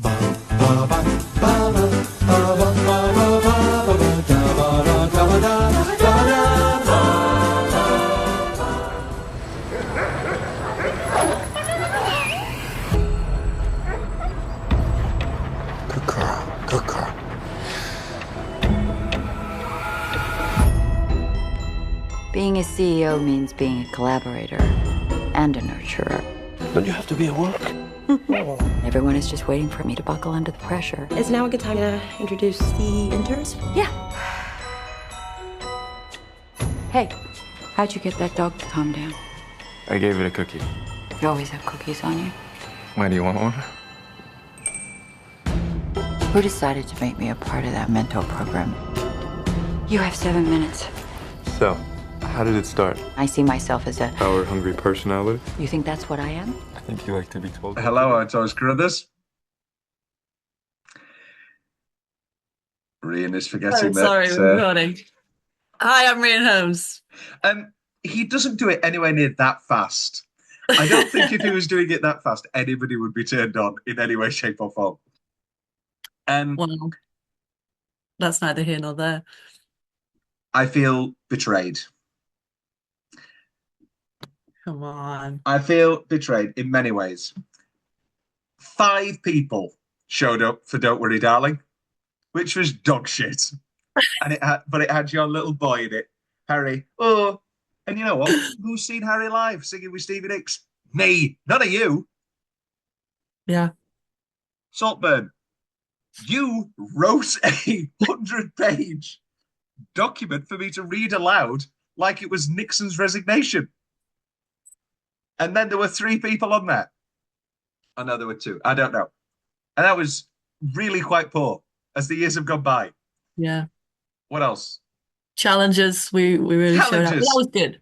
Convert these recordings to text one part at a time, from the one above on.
Good girl, good girl. Being a CEO means being a collaborator and a nurturer. Don't you have to be at work? Everyone is just waiting for me to buckle under the pressure. Is now a good time to introduce the interns? Yeah. Hey, how'd you get that dog to calm down? I gave it a cookie. You always have cookies on you. Why, do you want one? Who decided to make me a part of that mentor program? You have 7 minutes. So, how did it start? I see myself as a... Power-hungry personality? You think that's what I am? I think you like to be told. Hello, I'm Thomas Carruthers. Rhian is forgetting sorry, that. we're recording. Hi, I'm Rhian Holmes. He doesn't do it anywhere near that fast. I don't think if he was doing it that fast, anybody would be turned on in any way, shape, or form. Well, that's neither here nor there. I feel betrayed. Come on. I feel betrayed in many ways. 5 people showed up for Don't Worry, Darling, which was dog shit. And it had your little boy in it, Harry. Oh, and you know what? Who's seen Harry live singing with Stevie Nicks? Me, none of you. Yeah. Saltburn, you wrote a 100-page document for me to read aloud like it was Nixon's resignation. And then there were 3 people on there. I know there were 2. I don't know. And that was really quite poor as the years have gone by. Yeah. What else? Challenges. We really showed up. Challenges. That was good.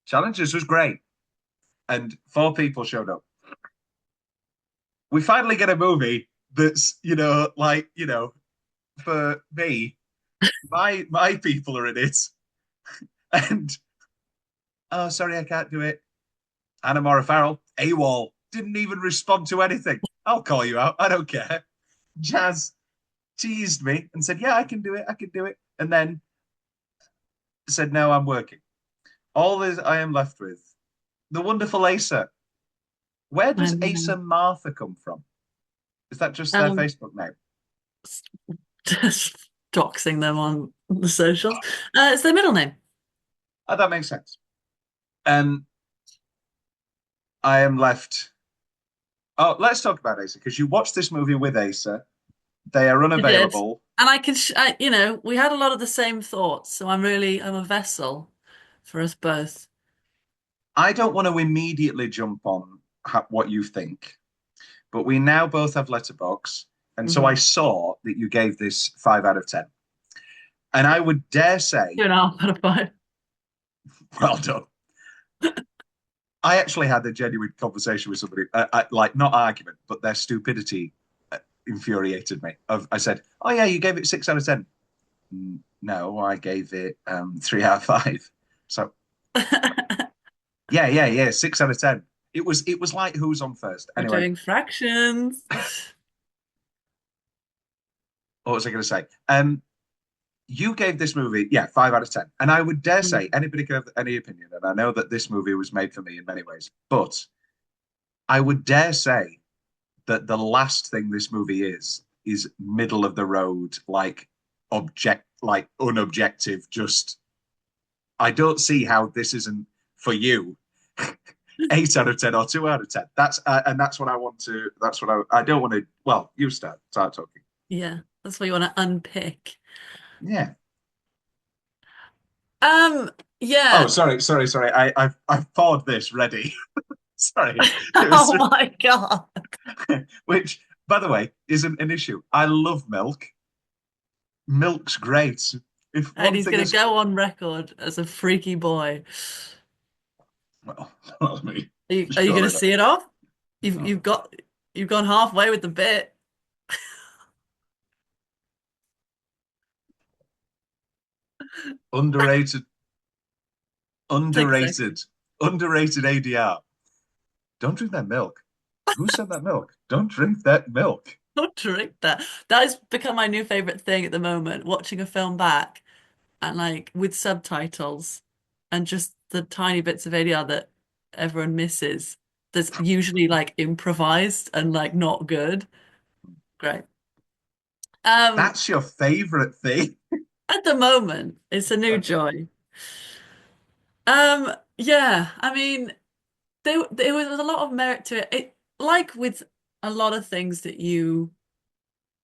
Challenges was great. And 4 people showed up. We finally get a movie that's, for me, my people are in it. And, oh, sorry, I can't do it. Anna Mora Farrell, AWOL, didn't even respond to anything. I'll call you out. I don't care. Jazz teased me and said, yeah, I can do it. And then said, no, I'm working. All this I am left with. The wonderful Asa. Where does Asa Martha come from? Is that just their Facebook name? Just doxing them on the socials. It's their middle name. Oh, that makes sense. I am left. Oh, let's talk about Asa, because you watched this movie with Asa. They are unavailable. And I could, we had a lot of the same thoughts. So I'm a vessel for us both. I don't want to immediately jump on what you think, but we now both have Letterboxd. And so I saw that you gave this 5 out of 10. And I would dare say... 2.5 out of 5. Well done. I actually had a genuine conversation with somebody, not argument, but their stupidity infuriated me. I said, oh, yeah, you gave it 6 out of 10. No, I gave it 3 out of 5. So, yeah, 6 out of 10. It was like who's on first. Anyway. We're doing fractions. What was I going to say? You gave this movie, 5 out of 10. And I would dare say anybody can have any opinion. And I know that this movie was made for me in many ways. But I would dare say that the last thing this movie is middle of the road, unobjective. Just, I don't see how this isn't for you 8 out of 10 or 2 out of 10. That's what I want to. That's what I don't want to. Well, you start talking. Yeah, that's what you want to unpick. Yeah. Yeah. Oh, sorry. I've poured this ready. Sorry. Oh my God. Which, by the way, isn't an issue. I love milk. Milk's great. And he's going to go on record as a freaky boy. Well, not me. Are you going to see it off? You've gone halfway with the bit. Underrated ADR. Don't drink that milk. Who said that milk? Don't drink that milk. Don't drink that. That has become my new favorite thing at the moment, watching a film back and like with subtitles and just the tiny bits of ADR that everyone misses. That's usually like improvised and like not good. Great. Um, That's your favorite thing. at the moment, it's a new Okay. joy. Yeah, I mean, there was a lot of merit to it. It like with a lot of things that you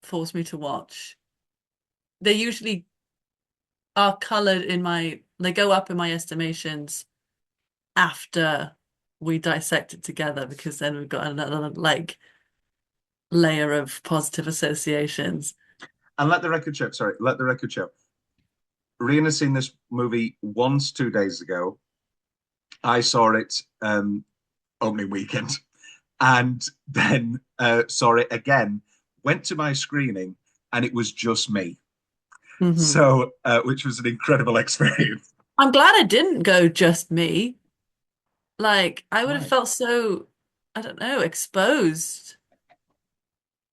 force me to watch, they usually are colored in they go up in my estimations after we dissect it together because then we've got another like layer of positive associations. And let the record show. Sorry, let the record show. Rhian has seen this movie once 2 days ago. I saw it opening weekend, and then saw it again. Went to my screening, and it was just me. Hmm. So, which was an incredible experience. I'm glad I didn't go just me. Like I would have Right. felt so, I don't know, exposed.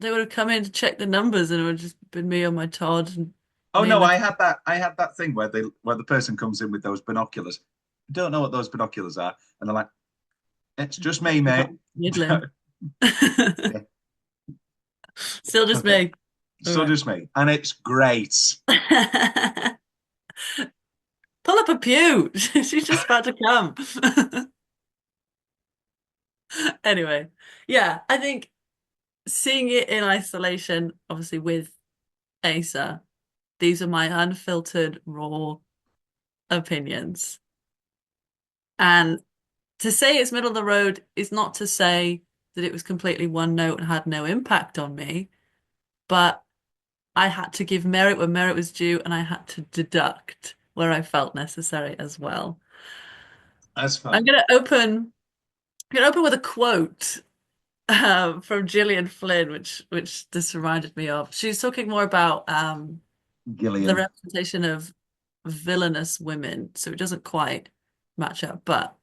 They would have come in to check the numbers and it would have just been me on my Todd and Oh me and no, my I had that thing where the person comes in with those binoculars. Don't know what those binoculars are, and they're like, "It's just me, mate." Midland. Yeah, Still just okay, me. All so right. just me, and it's great. Pull up a pew. She's just about to come. Anyway, yeah, I think seeing it in isolation, obviously with Asa, these are my unfiltered, raw opinions. And to say it's middle of the road is not to say that it was completely one note and had no impact on me, but I had to give merit where merit was due and I had to deduct where I felt necessary as well. That's I'm fine. gonna open with a quote from Gillian Flynn, which this reminded me of. She's talking more about the Gillian, representation of villainous women, so it doesn't quite match up, but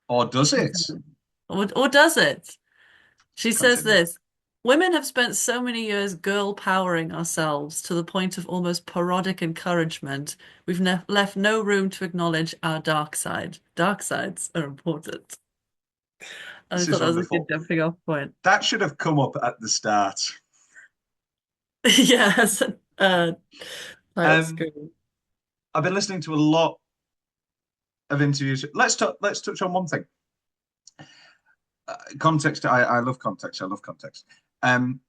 or does she it? said, or does it? She says Continue. this. Women have spent so many years girl powering ourselves to the point of almost parodic encouragement. We've ne left no room to acknowledge our dark side. Dark sides are important. I This thought is that was a good wonderful. jumping off point. That should have come up at the start. Yes, title Um, screen. I've been listening to a lot of interviews. Let's touch on one thing. Context. I love context. I love context. Um,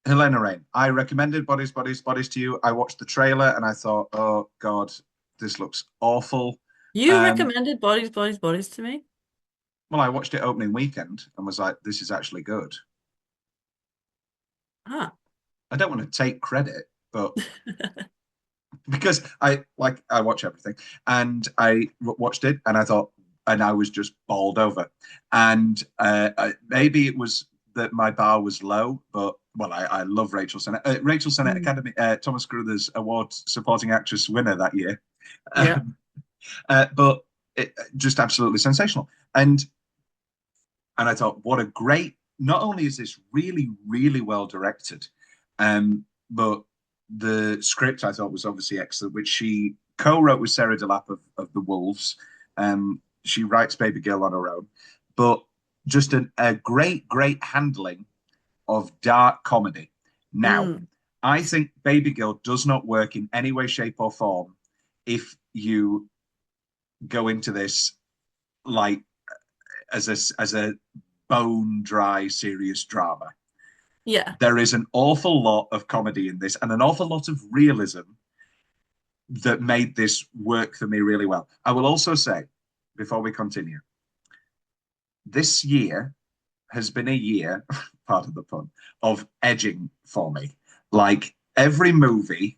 Helena Rain. I recommended Bodies, Bodies, Bodies to you. I watched the trailer and I thought, oh God, this looks awful. You Um, recommended Bodies, Bodies, Bodies to me? well, I watched it opening weekend and was like, this is actually good. Ah. I don't want to take credit, but because I watch everything and watched it and I thought, and I was just bowled over. And maybe it was that my bar was low, but well, I love Rachel Sennett. Rachel Sennett Mm. Academy, Thomas Carruthers Award Supporting Actress winner that year. Yeah. Um, but just absolutely sensational. And I thought, what a great. Not only is this really, really well directed, but the script I thought was obviously excellent, which she co-wrote with Sarah Delap of The Wolves. She writes Babygirl on her own, but just a great, great handling of dark comedy. Now, Mm. I think Babygirl does not work in any way, shape, or form if you go into this like as a bone dry serious drama. Yeah. There is an awful lot of comedy in this and an awful lot of realism that made this work for me really well. I will also say, before we continue, this year has been a year, pardon the pun, of edging for me. Like every movie,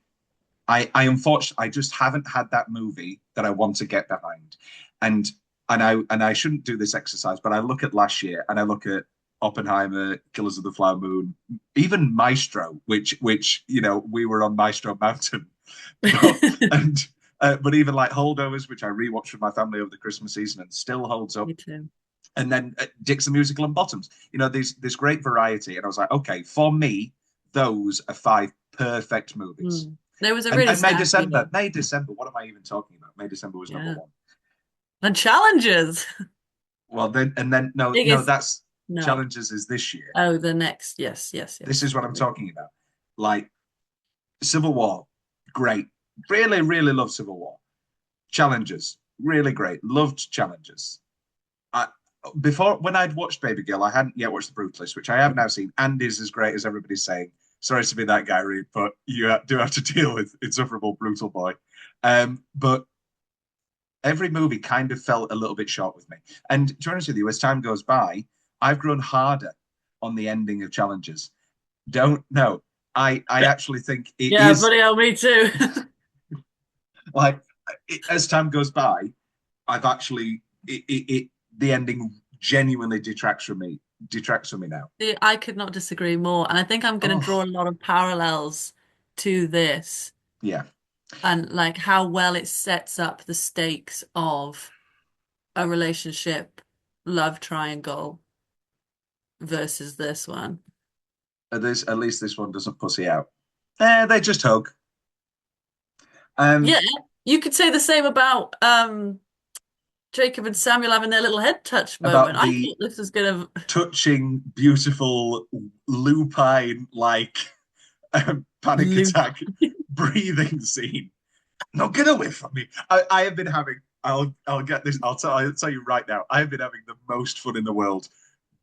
I unfortunately I just haven't had that movie that I want to get behind. And and I shouldn't do this exercise, but I look at last year and I look at Oppenheimer, Killers of the Flower Moon, even Maestro, which we were on Maestro Mountain, but and but even like Holdovers, which I rewatched with my family over the Christmas season and still holds up. Me too. And then Dick's the Musical and Bottoms. There's this great variety, and I was like, okay, for me, those are 5 perfect movies. There was a really And May stacked December, year. May December. What am I even talking about? May December was number Yeah. 1. And Challenges. Well, then no, Biggest that's no. Challenges is this year. Oh, the next. Yes. This is what I'm talking about. Like Civil War, great. Really, really love Civil War. Challenges, really great. Loved Challenges. Before, when I'd watched Babygirl, I hadn't yet watched The Brutalist, which I have now seen, and is as great as everybody's saying. Sorry to be that guy, Rhian, but you do have to deal with insufferable, brutal boy. But every movie kind of felt a little bit short with me. And to be honest with you, as time goes by, I've grown harder on the ending of Challenges. Don't know. I actually think it yeah, is bloody hell, me too. like as time goes by, I've actually the ending genuinely detracts from me now. See, I could not disagree more. And I think I'm going to draw a lot of parallels to this Yeah. and like how well it sets up the stakes of a relationship, love triangle versus this one. At least this one doesn't pussy out. They just hug. Yeah, you could say the same about Jacob and Samuel having their little head touch moment. About I the thought this was gonna touching, beautiful, lupine like panic loop. attack breathing scene. No, get away from me. I have been having. I'll get this. I'll tell you right now. I have been having the most fun in the world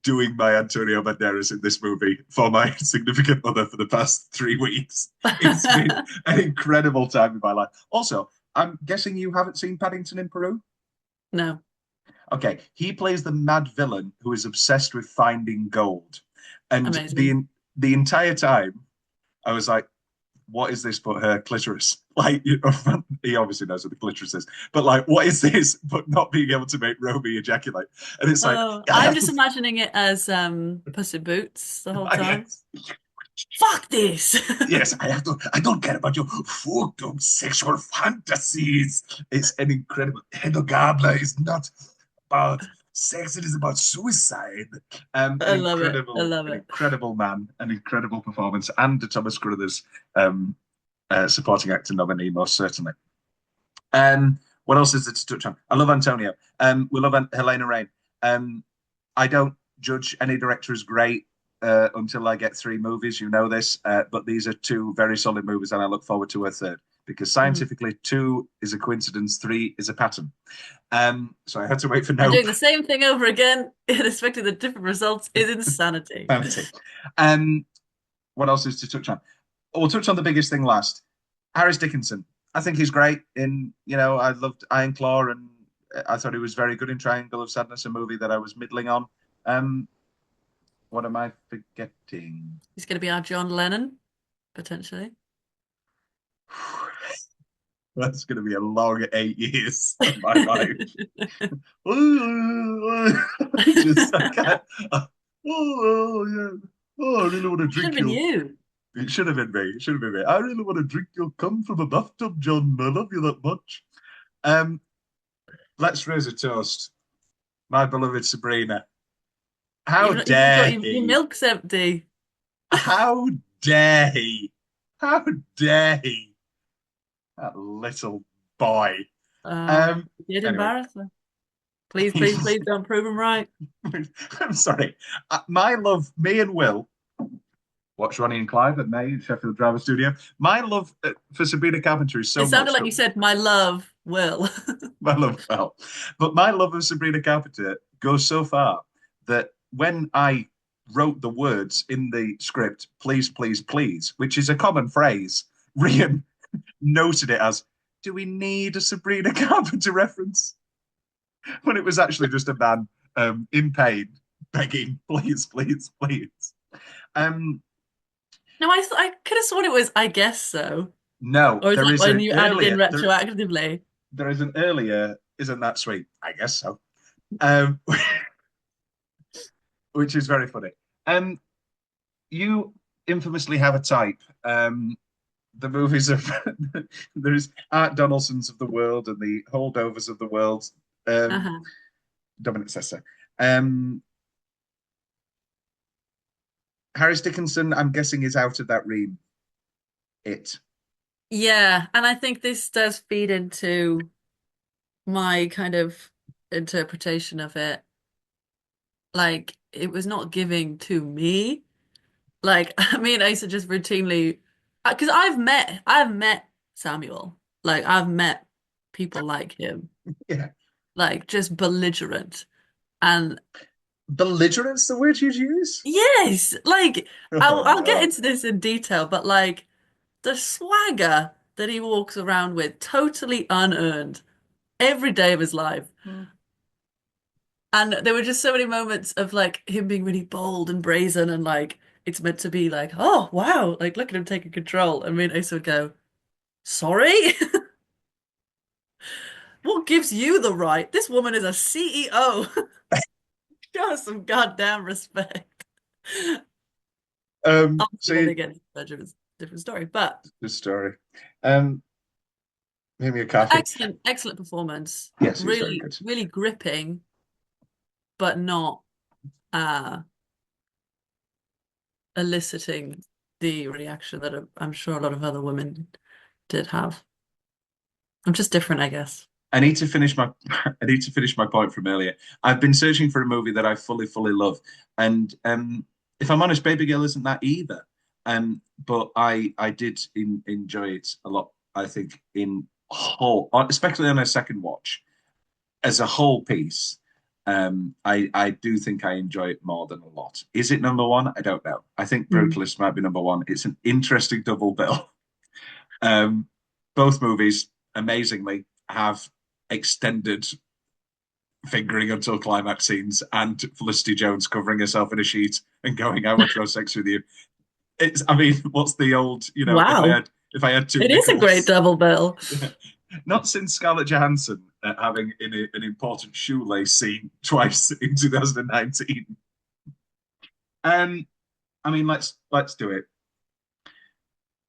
doing my Antonio Banderas in this movie for my significant other for the past 3 weeks. It's been an incredible time in my life. Also, I'm guessing you haven't seen Paddington in Peru? No. Okay, he plays the mad villain who is obsessed with finding gold. And Amazing. the entire time, I was like, what is this but her clitoris? Like, you know, he obviously knows what the clitoris is, but like, what is this but not being able to make Romy ejaculate? And it's like, Oh, I'm just imagining it as Puss in Boots the whole time. Fuck this. Yes, I don't care about your fucked up sexual fantasies. It's an incredible. Hedogabla is not about sex, it is about suicide. I love it. I love An it. incredible man, an incredible performance, and the Thomas Carruthers supporting actor nominee, most certainly. What else is there to touch on? I love Antonio. We love Helena Rain. I don't judge any director as great until I get 3 movies. You know this, but these are 2 very solid movies, and I look forward to a third because scientifically, 2 is a coincidence, 3 is a pattern. So I had to wait for And Nope. doing the same thing over again and expecting the different results is insanity. What else is to touch on? We'll touch on the biggest thing last. Harris Dickinson. I think he's great in, I loved Iron Claw, and I thought he was very good in Triangle of Sadness, a movie that I was middling on. What am I forgetting? He's going to be our John Lennon, potentially. That's going to be a long 8 years of my life. I can't. Oh, yeah. Oh, I really want to drink. Should have been you. It should have been me. It should have been me. I really want to drink your cum from a bathtub, John. I love you that much. Let's raise a toast. My beloved Sabrina. How dare he? Your milk's empty. How dare he? How dare he? That little boy. You'd embarrass her. Please don't prove him right. I'm sorry. My love, me and Will, watch Ronnie and Clive at May Sheffield Drama Studio. My love for Sabrina Carpenter is so much. It sounded like you said, my love, Will. My love, Will. But my love of Sabrina Carpenter goes so far that when I wrote the words in the script, please, please, please, which is a common phrase, Rhian noted it as, do we need a Sabrina Carpenter reference? When it was actually just a man in pain begging, please, please, please. No, I could have sworn it was, I guess so. No, or is there that is when you added in earlier, retroactively? There is an earlier, isn't that sweet? I guess so. Which is very funny. You infamously have a type. The movies of there's Art Donaldsons of the world and the Holdovers of the world. Dominic says so. Harris Dickinson, I'm guessing, is out of that Rhian. It. Yeah, and I think this does feed into my kind of interpretation of it. Like, it was not giving to me. Like, me and Asa just routinely, because I've met Samuel. Like, I've met people like him, Yeah. like just belligerent. And Belligerent's the word you'd use? yes, like Oh I'll get no. into this in detail, but like the swagger that he walks around with, totally unearned, every day of his life. And there were just so many moments of like him being really bold and brazen and like it's meant to be like, oh wow, like look at him taking control. And me and Asa would go, sorry? What gives you the right? This woman is a CEO. Show us some goddamn respect. So Obviously, when they get into the bedroom, it's a different story. But the story. Um, maybe a coffee. excellent, excellent performance. Yes, it was very Really, good. really gripping, but not uh eliciting the reaction that I'm sure a lot of other women did have. I'm just different, I guess. I need to finish my I need to finish my point from earlier. I've been searching for a movie that I fully, fully love, and if I'm honest, Babygirl isn't that either. But I did enjoy it a lot. I think in whole, especially on a second watch, as a whole piece. I do think I enjoy it more than a lot. Is it number one? I don't know. I think Mm. Brutalist might be number one. It's an interesting double bill. Um, both movies, amazingly, have extended fingering until climax scenes and Felicity Jones covering herself in a sheet and going, "I want to have sex with you." It's, I mean, what's the old, Wow. if I had two It is a great nickels, double bill. not since Scarlett Johansson having an important shoelace scene twice in 2019. Um, I mean, let's do it.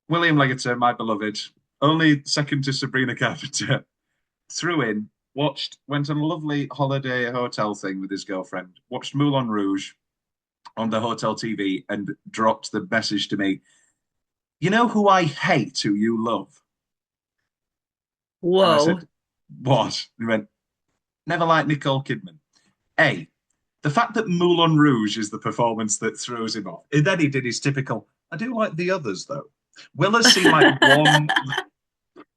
William Leggetter, my beloved, only second to Sabrina Carpenter, threw in, went on a lovely holiday hotel thing with his girlfriend, watched Moulin Rouge on the hotel TV, and dropped the message to me. You know who I hate, who you love? And I Whoa. said, what? And he went, never liked Nicole Kidman. A, the fact that Moulin Rouge is the performance that throws him off. And then he did his typical, I do like the others though. Will has seen like one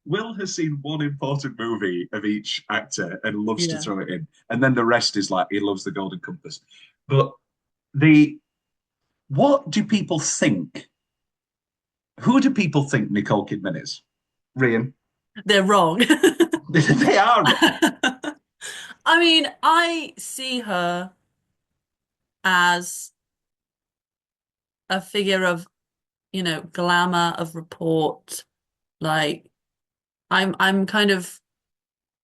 Will has seen one important movie of each actor and loves to Yeah. throw it in. And then the rest is like he loves the Golden Compass. But the what do people think? Who do people think Nicole Kidman is? Rhian. They're wrong. They are wrong. I mean, I see her as a figure of, glamour, of report. Like, I'm kind of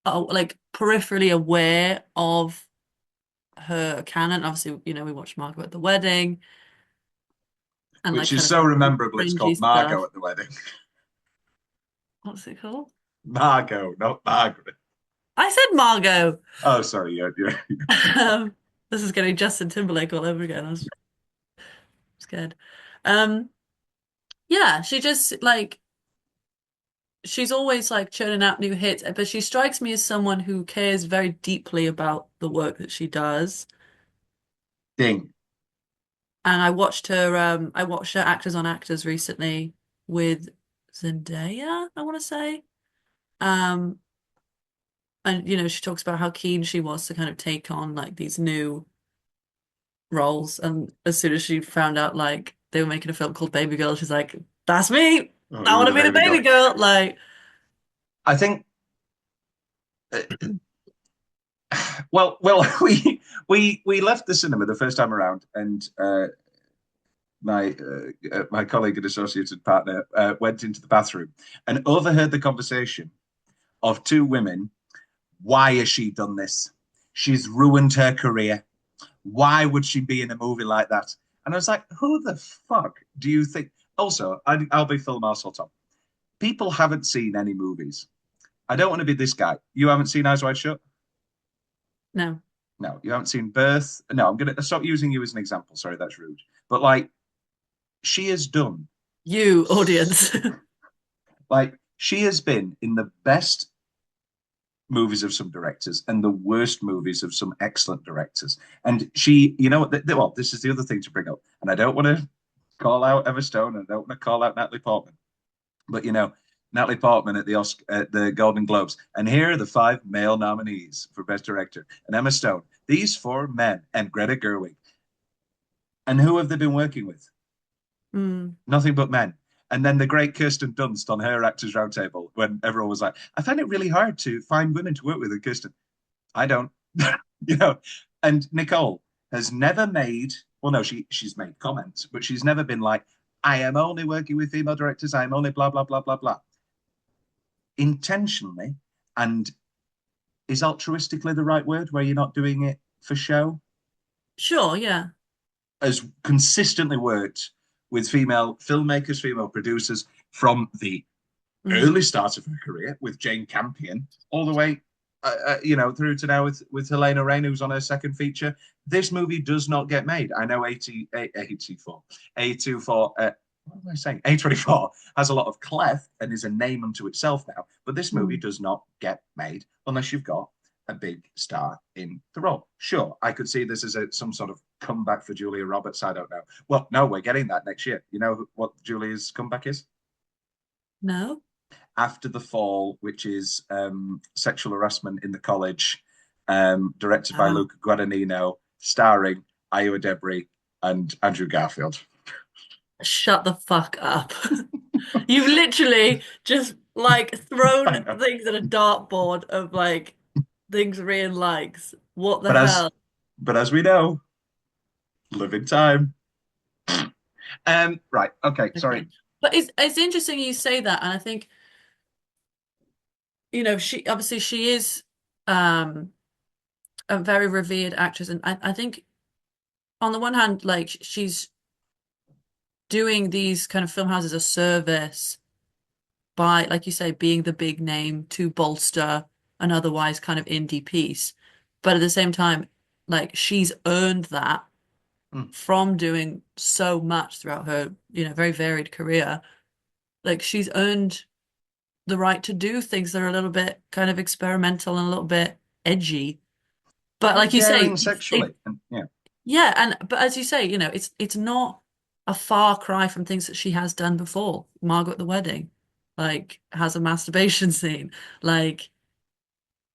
like peripherally aware of her canon. Obviously, we watched Margot at the wedding and like Which is kind of so rememberable. It's fringy called Margot stuff. at the wedding. What's it called? Margot, not Margaret. I said Margot. Oh, sorry. Yeah. Um, this is getting Justin Timberlake all over again. I was scared. Um, yeah, she just like she's always like churning out new hits, but she strikes me as someone who cares very deeply about the work that she does. Ding. And I watched her Actors on Actors recently with Zendaya, I want to say. Um, and she talks about how keen she was to kind of take on like these new roles. And as soon as she found out like they were making a film called Babygirl, she's like, "That's me. Oh, I you were want to the be the baby baby girl. girl." Like, I think. uh, well, we left the cinema the first time around, and my colleague and associated partner went into the bathroom and overheard the conversation of two women. Why has she done this? She's ruined her career. Why would she be in a movie like that? And I was like, who the fuck do you think? Also, I'll be Phil Marshall Tom. People haven't seen any movies. I don't want to be this guy. You haven't seen Eyes Wide Shut? no. No, you haven't seen Birth. No, I'm going to stop using you as an example. Sorry, that's rude. But like, she has done You, audience. like she has been in the best movies of some directors and the worst movies of some excellent directors. And she, you know, well, this is the other thing to bring up, and I don't want to call out Emma Stone, and I don't want to call out Natalie Portman, but you know, Natalie Portman at the Golden Globes, and here are the five male nominees for Best Director, and Emma Stone. These four men and Greta Gerwig, and who have they been working with? Mm. Nothing but men. And then the great Kirsten Dunst on her Actors Roundtable, when everyone was like, I find it really hard to find women to work with. And Kirsten, I don't, you know. And Nicole has never made, well, no, she's made comments, but she's never been like, I am only working with female directors. I am only blah, blah, blah, blah, blah. Intentionally, and is altruistically the right word, where you're not doing it for show? Sure, yeah. Has consistently worked with female filmmakers, female producers from the early start of her career with Jane Campion, all the way, you know, through to now with Helena Rain, who's on her second feature. This movie does not get made. I know A24, A24, what am I saying? A24 has a lot of clef and is a name unto itself now, but this movie does not get made unless you've got a big star in the role. Sure, I could see this as some sort of comeback for Julia Roberts. I don't know. Well, no, we're getting that next year. You know what Julia's comeback is? No. After the Fall, which is sexual harassment in the college, directed by Luca Guadagnino, starring Iowa Debris and Andrew Garfield. Shut the fuck up. You've literally just like thrown things at a dartboard of like things Rhian likes. What the hell? But as we know, live in time. Right, okay, sorry. But it's interesting you say that, and I think, you know, she is a very revered actress, and I think on the one hand, like she's doing these kind of film houses a service by, like you say, being the big name to bolster an otherwise kind of indie piece. But at the same time, like she's earned that from doing so much throughout her, you know, very varied career. Like she's earned the right to do things that are a little bit kind of experimental and a little bit edgy. But like you say, sexually. yeah, and but as you say, you know, it's not a far cry from things that she has done before. Margot at the Wedding, like, has a masturbation scene, like,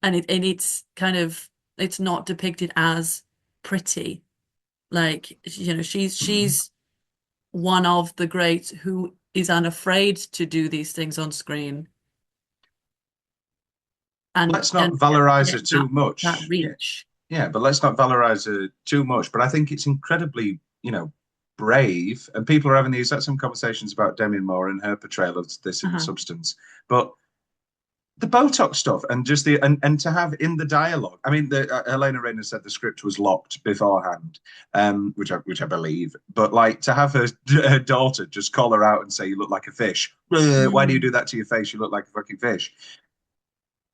and it's kind of, it's not depicted as pretty. Like, you know, she's one of the greats who is unafraid to do these things on screen. And let's not valorize her too that, much. That reach. Yeah, but let's not valorize her too much. But I think it's incredibly, you know, brave. And people are having the exact same conversations about Demi Moore and her portrayal of this in Substance. But the Botox stuff and just and to have in the dialogue. I mean, Helena Rainer said the script was locked beforehand, which I believe. But like to have her daughter just call her out and say, "You look like a fish. Why do you do that to your face? You look like a fucking fish."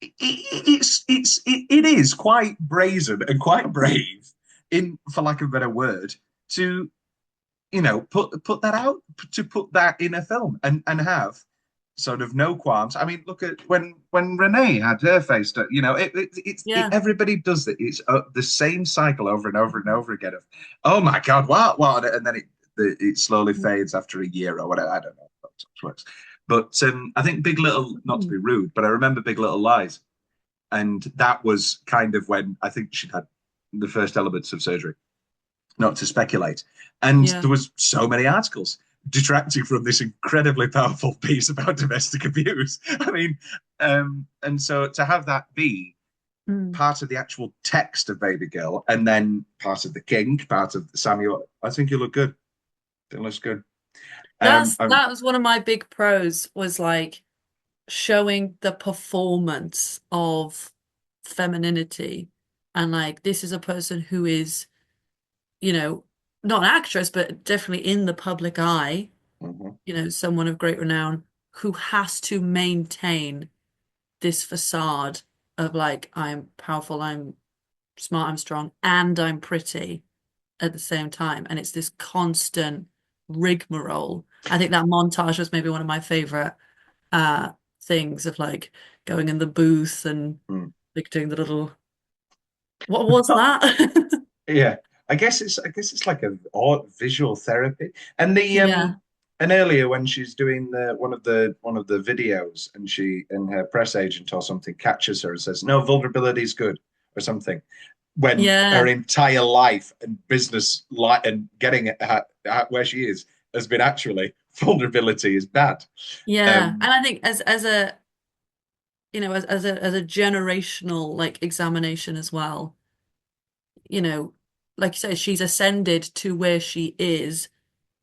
It is quite brazen and quite brave, for lack of a better word, to, you know, put that out, to put that in a film and have sort of no qualms. I mean, look at when Renee had her face done, you know, everybody does it. It's the same cycle over and over and over again of, oh my God, what? And then it slowly fades after a year or whatever. I don't know how it works. But I think Big Little, not to be rude, but I remember Big Little Lies. And that was kind of when I think she'd had the first elements of surgery, not to speculate. And there was so many articles detracting from this incredibly powerful piece about domestic abuse. I mean, and so to have that be part of the actual text of Babygirl and then part of the King, part of Samuel, I think you look good. It looks good. That was one of my big pros, was like showing the performance of femininity, and like this is a person who is, you know, not an actress, but definitely in the public eye, you know, someone of great renown who has to maintain this facade of like, I'm powerful, I'm smart, I'm strong, and I'm pretty at the same time. And it's this constant rigmarole. I think that montage was maybe one of my favorite uh things of like going in the booth and Mm. like doing the little what was that? Yeah, I guess it's like a art visual therapy. And the Yeah. and earlier when she's doing one of the videos and she and her press agent or something catches her and says, "No, vulnerability is good," or something, when her Yeah. entire life and business life and getting at where she is has been actually vulnerability is bad. Yeah. Um, And I think as a as a generational like examination as well, you know, like you say, she's ascended to where she is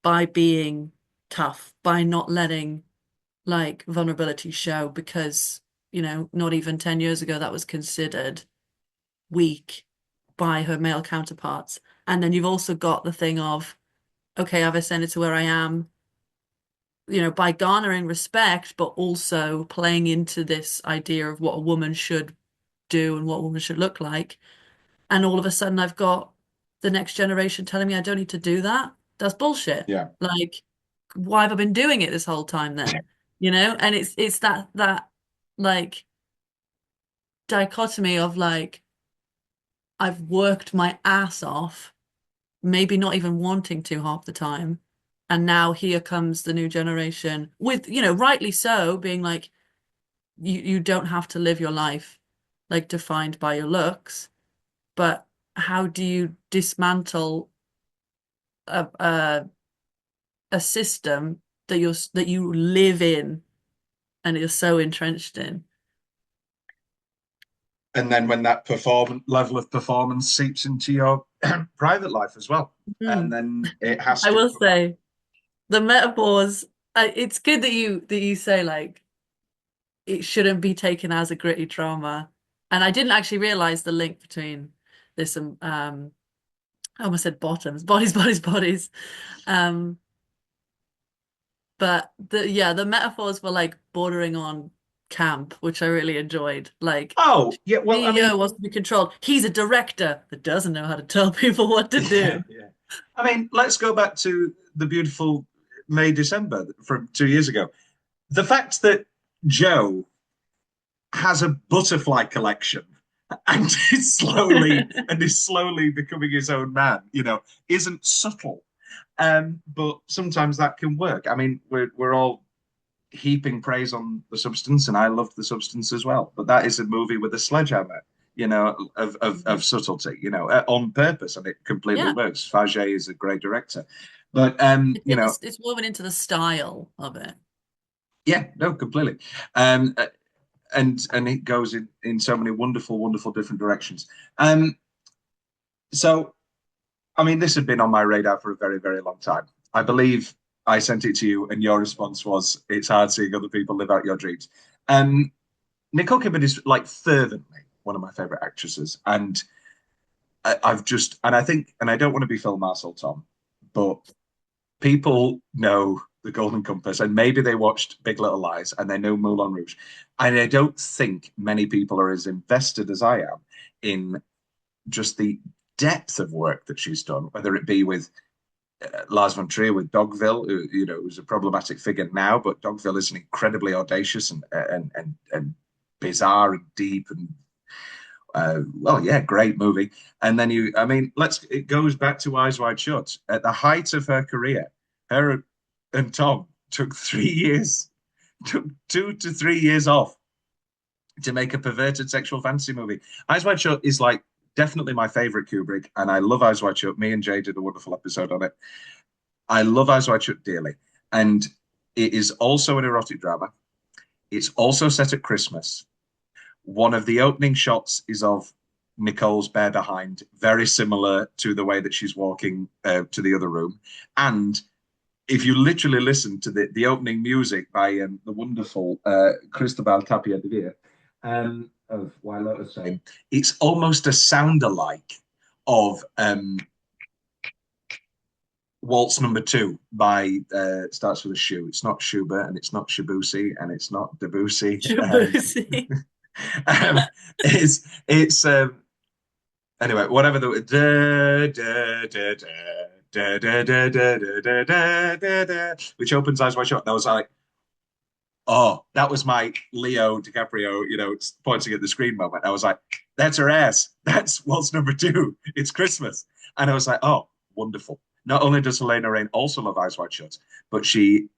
by being tough, by not letting like vulnerability show because, not even 10 years ago that was considered weak by her male counterparts. And then you've also got the thing of, okay, I've ascended to where I am, by garnering respect, but also playing into this idea of what a woman should do and what a woman should look like. And all of a sudden I've got the next generation telling me I don't need to do that. That's bullshit. yeah. Like, why have I been doing it this whole time then? And it's that like dichotomy of like I've worked my ass off, maybe not even wanting to half the time. And now here comes the new generation with, rightly so, being like, you don't have to live your life like defined by your looks, but how do you dismantle a system that you live in and you're so entrenched in? And then when that performance level of performance seeps into your private life as well, and Hmm. then it has I to will come out. say the metaphors. It's good that you say like it shouldn't be taken as a gritty drama, and I didn't actually realize the link between this and I almost said bottoms, bodies, bodies, bodies. Um, but the metaphors were like bordering on camp, which I really enjoyed. Like Oh, yeah. Well, I CEO mean, wants to be controlled. He's a director that doesn't know how to tell people what to yeah, do. yeah. I mean, let's go back to the beautiful May December from 2 years ago. The fact that Joe has a butterfly collection and is slowly becoming his own man, isn't subtle. But sometimes that can work. I mean, we're all heaping praise on the substance, and I loved the substance as well. But that is a movie with a sledgehammer, of subtlety, on purpose, and it completely Yeah, works. Faget is a great director, but it's woven into the style of it. yeah, no, completely. Um, and it goes in so many wonderful, wonderful different directions. Um, so I mean, this had been on my radar for a very, very long time. I believe I sent it to you, and your response was, "It's hard seeing other people live out your dreams." Um, Nicole Kidman is like fervently one of my favorite actresses, and I've just, and I think, and I don't want to be Phil Marcel, Tom, but people know the Golden Compass, and maybe they watched Big Little Lies, and they know Moulin Rouge, and I don't think many people are as invested as I am in just the depth of work that she's done, whether it be with Lars von Trier with Dogville, who's a problematic figure now, but Dogville is an incredibly audacious and bizarre and deep and well, yeah, great movie. And then I mean, it goes back to Eyes Wide Shut. At the height of her career, her and Tom took 3 years, took 2 to 3 years off to make a perverted sexual fantasy movie. Eyes Wide Shut is like definitely my favorite Kubrick, and I love Eyes Wide Shut. Me and Jay did a wonderful episode on it. I love Eyes Wide Shut dearly, and it is also an erotic drama. It's also set at Christmas. One of the opening shots is of Nicole's bare behind, very similar to the way that she's walking to the other room. And if you literally listen to the opening music by the wonderful Cristobal Tapia de Villa of Why Lotus Fame, it's almost a sound alike of Waltz Number Two by starts with a shoe. It's not Schubert, and it's not Shibusi, and it's not Debussy. Shibusi. It's anyway, whatever the da da da da da da da da da, which opens Eyes Wide Shut. And I was like, oh, that was my Leo DiCaprio, pointing at the screen moment. I was like, that's her ass. That's waltz number two. It's Christmas. And I was like, oh, wonderful. Not only does Helena Rain also love Eyes Wide Shut, but she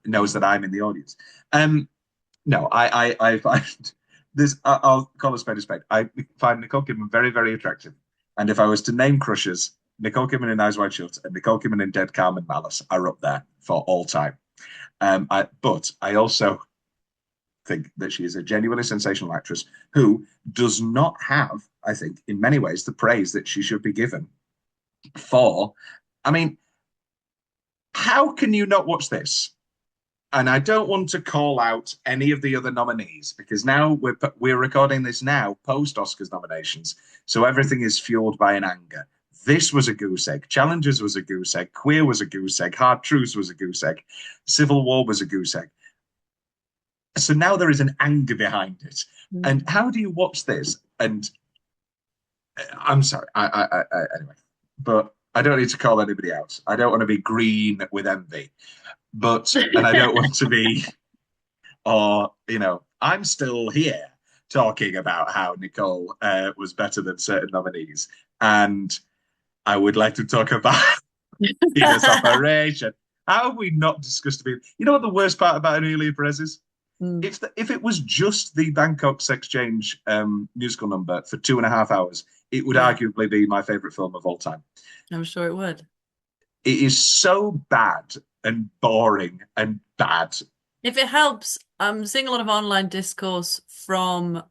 knows that I'm in the audience. No, I find this, I'll call a spade. I find Nicole Kidman very, very attractive. And if I was to name crushes, Nicole Kidman in Eyes Wide Shut and Nicole Kidman in Dead Calm and Malice are up there for all time. But I also think that she is a genuinely sensational actress who does not have, I think, in many ways, the praise that she should be given for. I mean, how can you not watch this? And I don't want to call out any of the other nominees because now we're recording this now post Oscars nominations, so everything is fueled by an anger. This was a goose egg. Challengers was a goose egg. Queer was a goose egg. Hard Truths was a goose egg. Civil War was a goose egg. So now there is an anger behind it. And how do you watch this? And I'm sorry. Anyway, but I don't need to call anybody out. I don't want to be green with envy, and I don't want to be, I'm still here talking about how Nicole was better than certain nominees, and I would like to talk about penis operation. How have we not discussed it? You know what the worst part about Amelia Perez is? If it was just the Bangkok Sex Change musical number for 2.5 hours, it would arguably be my favorite film of all time. I'm sure it would. It is so bad and boring and bad. If it helps, I'm seeing a lot of online discourse from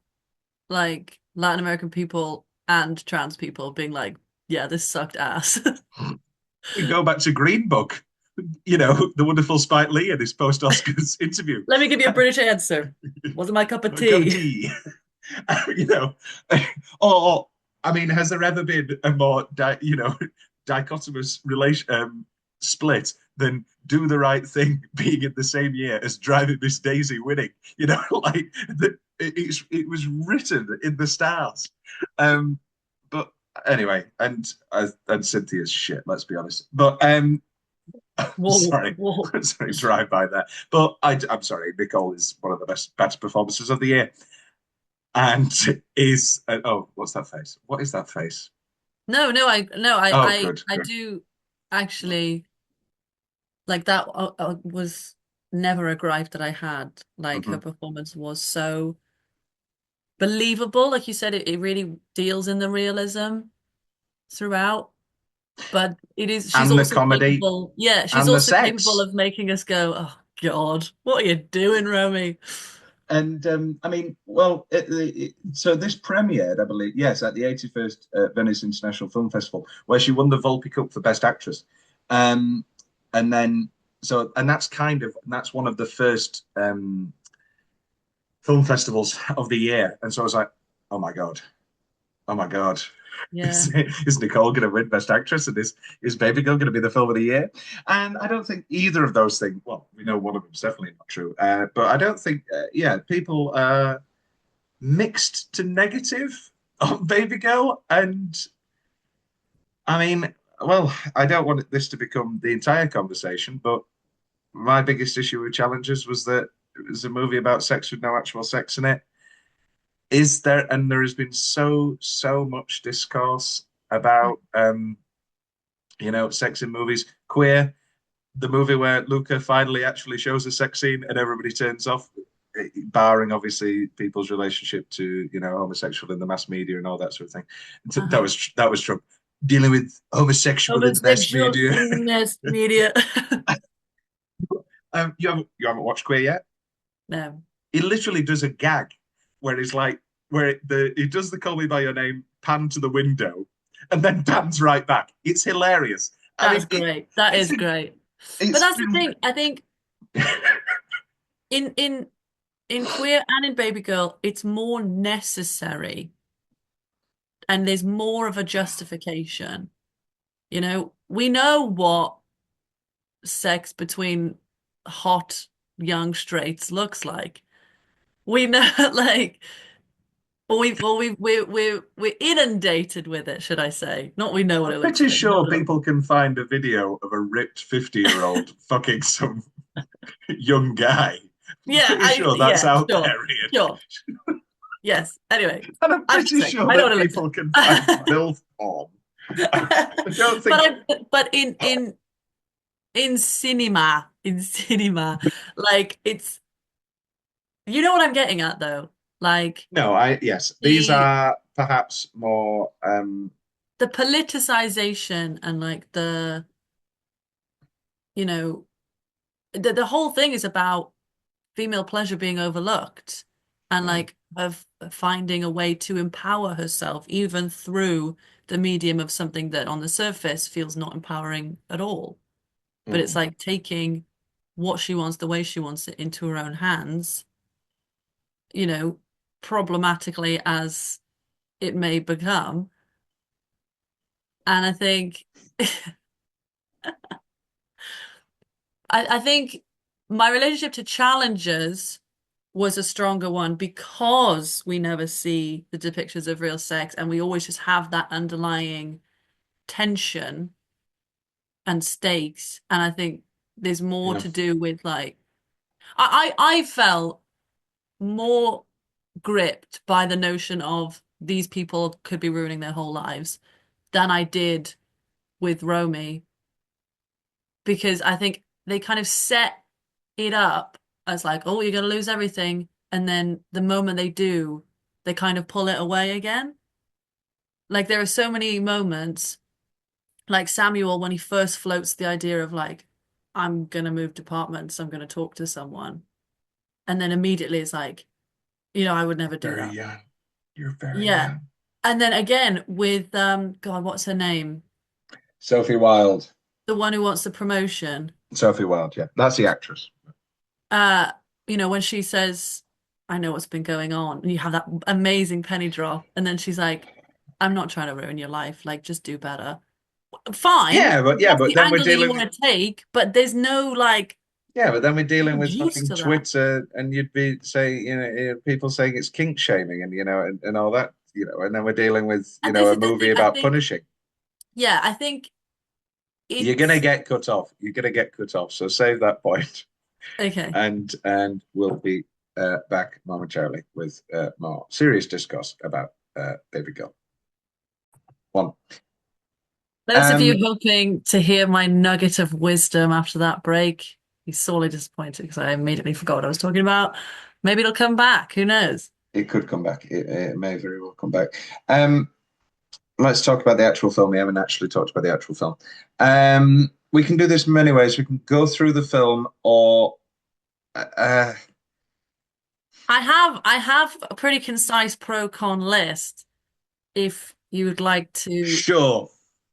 like Latin American people and trans people being like, yeah, this sucked ass. We go back to Green Book, the wonderful Spike Lee in his post-Oscars interview. Let me give you a British answer. Wasn't my cup of tea. Or, I mean, has there ever been a more, dichotomous split than Do the Right Thing being in the same year as Driving Miss Daisy winning? It was written in the stars. But anyway, and Cynthia's shit, let's be honest. But sorry, drive by there. But I'm sorry, Nicole is one of the best performances of the year. And is what's that face? What is that face? No, Good. I do actually like that. Was never a gripe that I had. Like her performance was so believable. Like you said, it really deals in the realism throughout. But she's and also the comedy, capable. Yeah, she's and the also sex. capable of making us go, oh God, what are you doing, Romy? And I mean, so this premiered, I believe, yes, at the 81st Venice International Film Festival, where she won the Volpi Cup for Best Actress. And then, that's one of the first film festivals of the year. And so I was like, oh my God. Yeah. Is Nicole going to win Best Actress? And is Babygirl going to be the film of the year? And I don't think either of those things. Well, we know one of them is definitely not true. But I don't think. People are mixed to negative on Babygirl, and I mean, well, I don't want this to become the entire conversation, but my biggest issue with Challengers was that it was a movie about sex with no actual sex in it. There has been so much discourse about sex in movies. Queer, the movie where Luca finally actually shows a sex scene and everybody turns off, barring obviously people's relationship to homosexual in the mass media and all that sort of thing. That was Trump dealing with homosexual in the mass media. In the mass media. You haven't watched Queer yet? No. He literally does a gag where he's like, he does the "Call Me by Your Name" pan to the window, and then pans right back. It's hilarious. That's great. That is great. But that's the thing. I think in Queer and in Babygirl, it's more necessary, and there's more of a justification. We know what sex between hot young straights looks like. We know, like, we're inundated with it, should I say? Not we know what I'm it looks pretty like. sure No. people can find a video of a ripped 50-year-old fucking some young guy. I'm Yeah, pretty sure that's out sure, there, Ian. sure. Yes. Anyway, And I'm I'm just pretty saying, sure I know that what it looks people can find like. MILF porn. I don't think. But in cinema, like it's you know what I'm getting at though. Like No, yes, these the are perhaps more the politicization and like you know the whole thing is about female pleasure being overlooked and like of finding a way to empower herself even through the medium of something that on the surface feels not empowering at all. But it's like taking what she wants the way she wants it into her own hands, you know, problematically as it may become. And I think I think my relationship to challengers was a stronger one because we never see the depictions of real sex and we always just have that underlying tension and stakes. And I think there's more yeah. to do with like I felt more gripped by the notion of these people could be ruining their whole lives than I did with Romy because I think they kind of set it up as like, oh, you're gonna lose everything, and then the moment they do, they kind of pull it away again. Like there are so many moments, like Samuel when he first floats the idea of like, I'm gonna move departments, I'm gonna talk to someone, and then immediately it's like, I would never do Very that. young. You're very Yeah. young. And then again with God, what's her name? Sophie Wilde. The one who wants the promotion. Sophie Wilde, yeah. That's the actress. Uh, when she says, I know what's been going on, and you have that amazing penny drop, and then she's like, I'm not trying to ruin your life, like just do better. Fine. Yeah, That's but the then we're angle that you dealing want to take, but there's no like yeah, but then we're dealing with juice fucking to that. Twitter and you'd be people saying it's kink shaming and and all that, and then we're dealing with, And this a is the movie thing, I about think, punishing. yeah, I think You're gonna it's get cut off. You're gonna get cut off. So save that point. okay. And we'll be back momentarily with more serious discourse about Babygirl. One. Those of you Um, hoping to hear my nugget of wisdom after that break, you're sorely disappointed because I immediately forgot what I was talking about. Maybe it'll come back. Who knows? it could come back. It may very well come back. Let's talk about the actual film. We haven't actually talked about the actual film. We can do this in many ways. We can go through the film, or I have a pretty concise pro con list if you would like to sure,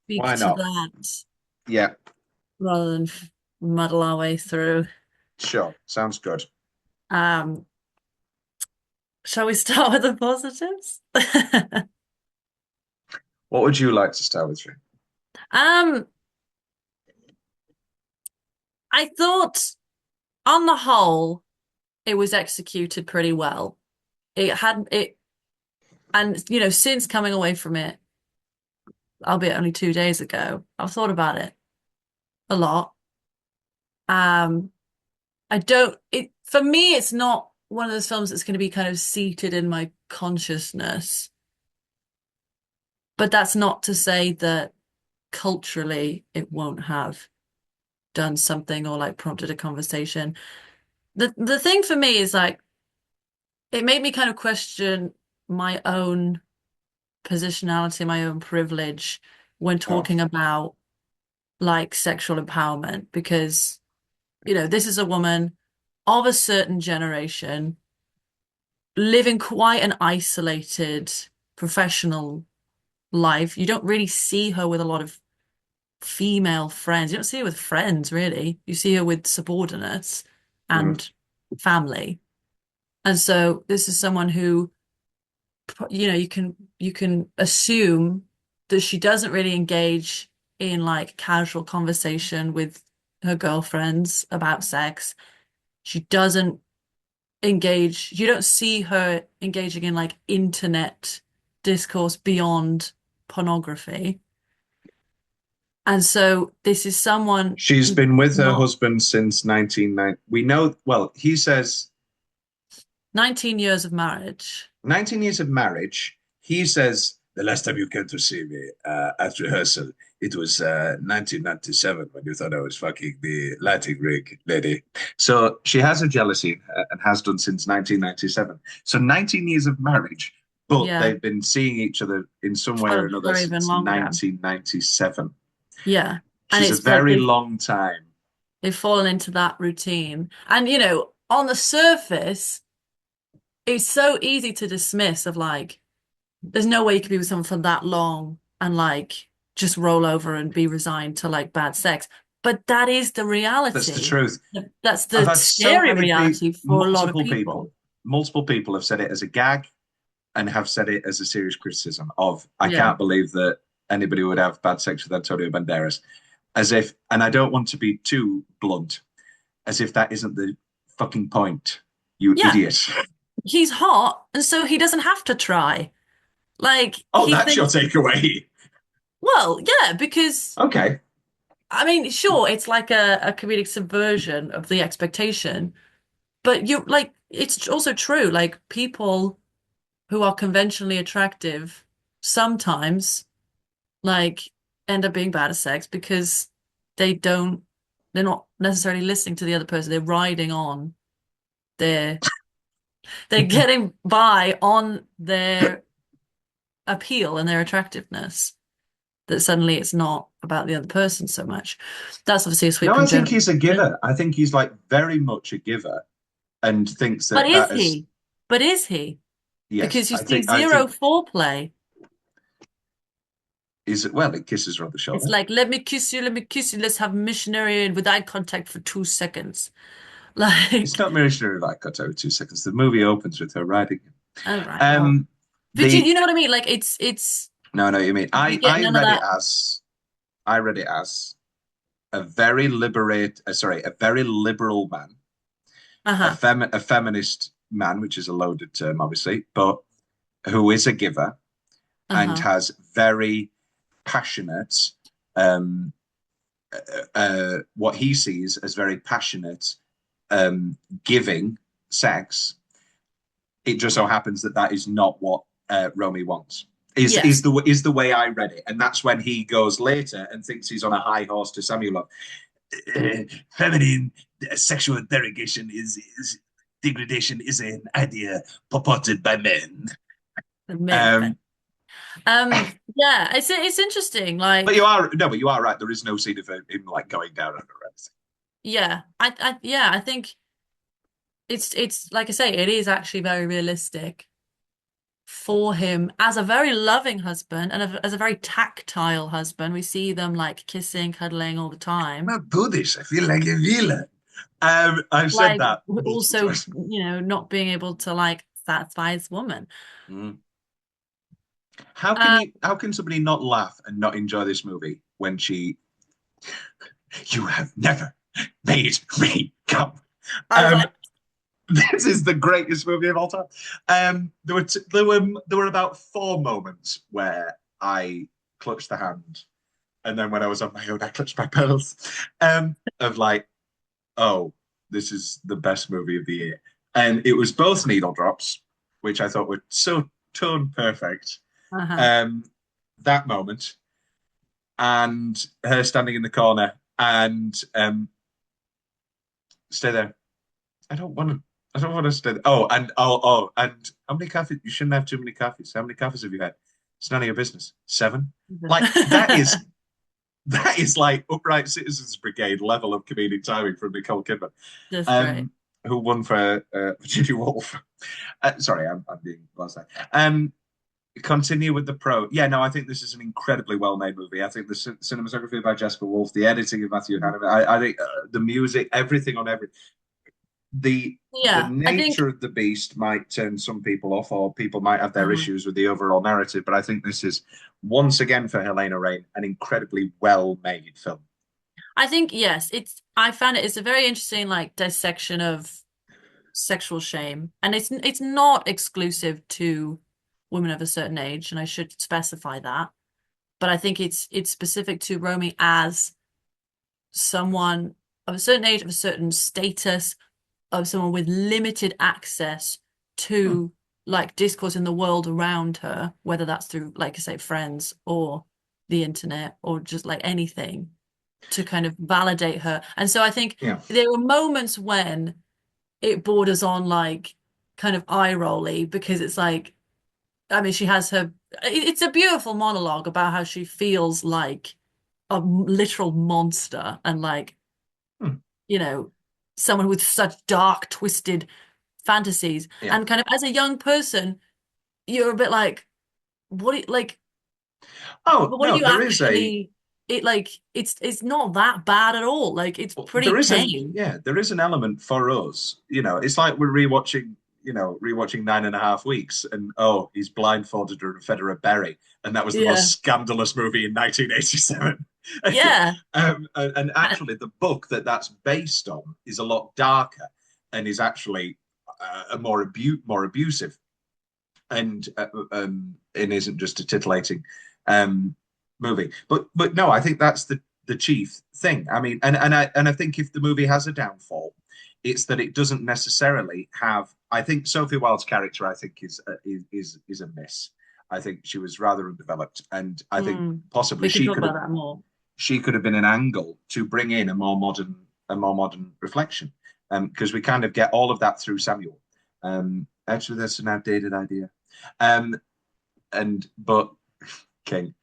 speak why to not? that Yeah, rather than muddle our way through. sure, sounds good. Um, shall we start with the positives? What would you like to start with, Rhian? Um, I thought on the whole it was executed pretty well. It had it, and since coming away from it, albeit only 2 days ago, I've thought about it a lot. Um, I don't it for me it's not one of those films that's going to be kind of seated in my consciousness. But that's not to say that culturally it won't have done something or like prompted a conversation. The thing for me is like it made me kind of question my own positionality, my own privilege when Oh, talking about like sexual empowerment because this is a woman of a certain generation living quite an isolated professional life. You don't really see her with a lot of female friends. You don't see her with friends, really. You see her with subordinates mm, and family. And so this is someone who, you can assume that she doesn't really engage in like casual conversation with her girlfriends about sex. She doesn't engage, you don't see her engaging in like internet discourse beyond pornography. And so this is someone She's who's been with her not husband since 1990. We know, well, he says 19 years of marriage. 19 years of marriage. He says, the last time you came to see me at rehearsal, it was 1997 when you thought I was fucking the lighting rig lady. So she has a jealousy and has done since 1997. So 19 years of marriage, but Yeah, they've been seeing each other in some way or another for even since longer. 1997, Yeah. which And is a it's like very long time. they've fallen into that routine. And on the surface, it's so easy to dismiss of like, there's no way you could be with someone for that long and like just roll over and be resigned to like bad sex. But that is the That's the reality. truth. That's I've the had so scary many people, reality for a lot of people. multiple people have said it as a gag and have said it as a serious criticism of, I Yeah. can't believe that anybody would have bad sex with Antonio Banderas. As if, and I don't want to be too blunt, as if that isn't the fucking point, you Yeah. idiot. He's hot, and so he doesn't have to try. Like Oh, he that's your thinks, takeaway. well, yeah, because Okay. I mean, sure, it's like a comedic subversion of the expectation, but you like it's also true. Like people who are conventionally attractive sometimes like end up being bad at sex because they don't they're not necessarily listening to the other person. They're riding on their they're getting by on their appeal and their attractiveness that suddenly it's not about the other person so much. That's obviously a No, sweeping I think he's a generalization. giver. I think he's like very much a giver and thinks But that is that is, he? But is he? yes, Because you see zero foreplay. is, well, it kisses her on the It's shoulder. like, let me kiss you, let's have missionary and with eye contact for 2 seconds. It's Like, not Missionary like got over 2 seconds. The movie opens with her riding him. all right, well, Um, but you, the you know what I mean? Like, it's No, no, you mean you get none of that. I read it as a very a very liberal man, Uh-huh, a feminist man, which is a loaded term, obviously, but who is a giver and uh-huh. has very passionate, um, what he sees as very passionate, giving sex. It just so happens that that is not what Romy wants. Yes. Is the way I read it, and that's when he goes later and thinks he's on a high horse to Samuel. Feminine sexual derogation is degradation is an idea purported by men. The male thing. Um, Yeah, it's interesting. but Like, you are right. There is no scene of him like going down on her. yeah, I think it's like I say, it is actually very realistic for him as a very loving husband and as a very tactile husband. We see them like kissing, cuddling all the time. Not do this. I feel like a villain. I've said Like that multiple also, times. not being able to like satisfy his woman. Mm. Uh, How can somebody not laugh and not enjoy this movie when you have never made me come. I was Um, like, this is the greatest movie of all time. There were about four moments where I clutched the hand, and then when I was on my own, I clutched my pearls. Of like, oh, this is the best movie of the year, and it was both needle drops, which I thought were so tone perfect. uh-huh. Um, that moment, and her standing in the corner, and stay there. I don't want to. I don't want to stay. And how many coffees? You shouldn't have too many coffees. How many coffees have you had? It's none of your business. Seven. Like that is like upright citizens brigade level of comedic timing from Nicole Kidman, Just great. who won for Virginia Woolf. Sorry, I'm being last night. Continue with the pro. Yeah, no, I think this is an incredibly well-made movie. I think the cinematography by Jasper Wolf, the editing of Matthew Hanneman, I think the music, everything on every the Yeah, I think nature of the beast might turn some people off, or people might have their uh-huh. issues with the overall narrative. But I think this is once again for Helena Rain an incredibly well-made film. I think yes, I found it's a very interesting like dissection of sexual shame, and it's not exclusive to women of a certain age, and I should specify that. But I think it's specific to Romy as someone of a certain age, of a certain status, of someone with limited access Hmm. to like discourse in the world around her, whether that's through, like I say, friends or the internet or just like anything to kind of validate her. And so I think Yeah. there were moments when it borders on like kind of eye rolly because it's like, I mean, she has her, it's a beautiful monologue about how she feels like a literal monster and like, Hmm. you know, someone with such dark, twisted fantasies. Yeah. And kind of as a young person, you're a bit like, like, Oh but what are no, you there is a actually, it like, it's not that bad at all. Like, it's well, pretty tame. there is an element for us. You know, it's like we're rewatching, rewatching 9.5 weeks, and oh, he's blindfolded her and fed her a berry, and that was the Yeah. most scandalous movie in 1987. Yeah. And actually, the book that's based on is a lot darker and is actually a more abusive, and isn't just a titillating um, movie. But no, I think that's the chief thing. I mean, and I think if the movie has a downfall, it's that it doesn't necessarily have. I think Sophie Wilde's character, I think, is a miss. I think she was rather undeveloped, and I think Mm. possibly We can talk about that more. she could have been an angle to bring in a more modern reflection, because we kind of get all of that through Samuel. Actually, that's an outdated idea, um, and but King,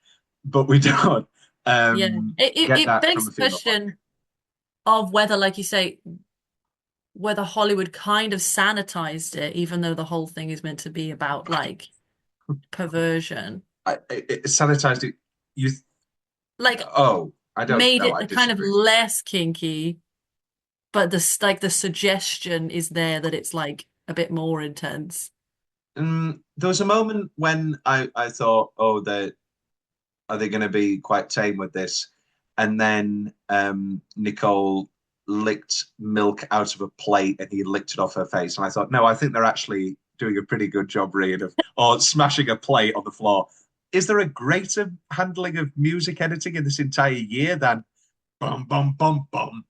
but we don't Yeah. get It that begs from a the female point of view. question of whether, like you say, whether Hollywood kind of sanitized it, even though the whole thing is meant to be about like perversion. It sanitized it. You, Like oh, I don't made know. I it kind of disagree. less kinky, but the suggestion is there that it's like a bit more intense. There was a moment when I thought, oh, are they going to be quite tame with this? And then Nicole licked milk out of a plate and he licked it off her face. And I thought, no, I think they're actually doing a pretty good job, Rhian, of or smashing a plate on the floor. Is there a greater handling of music editing in this entire year than bum bum bum bum?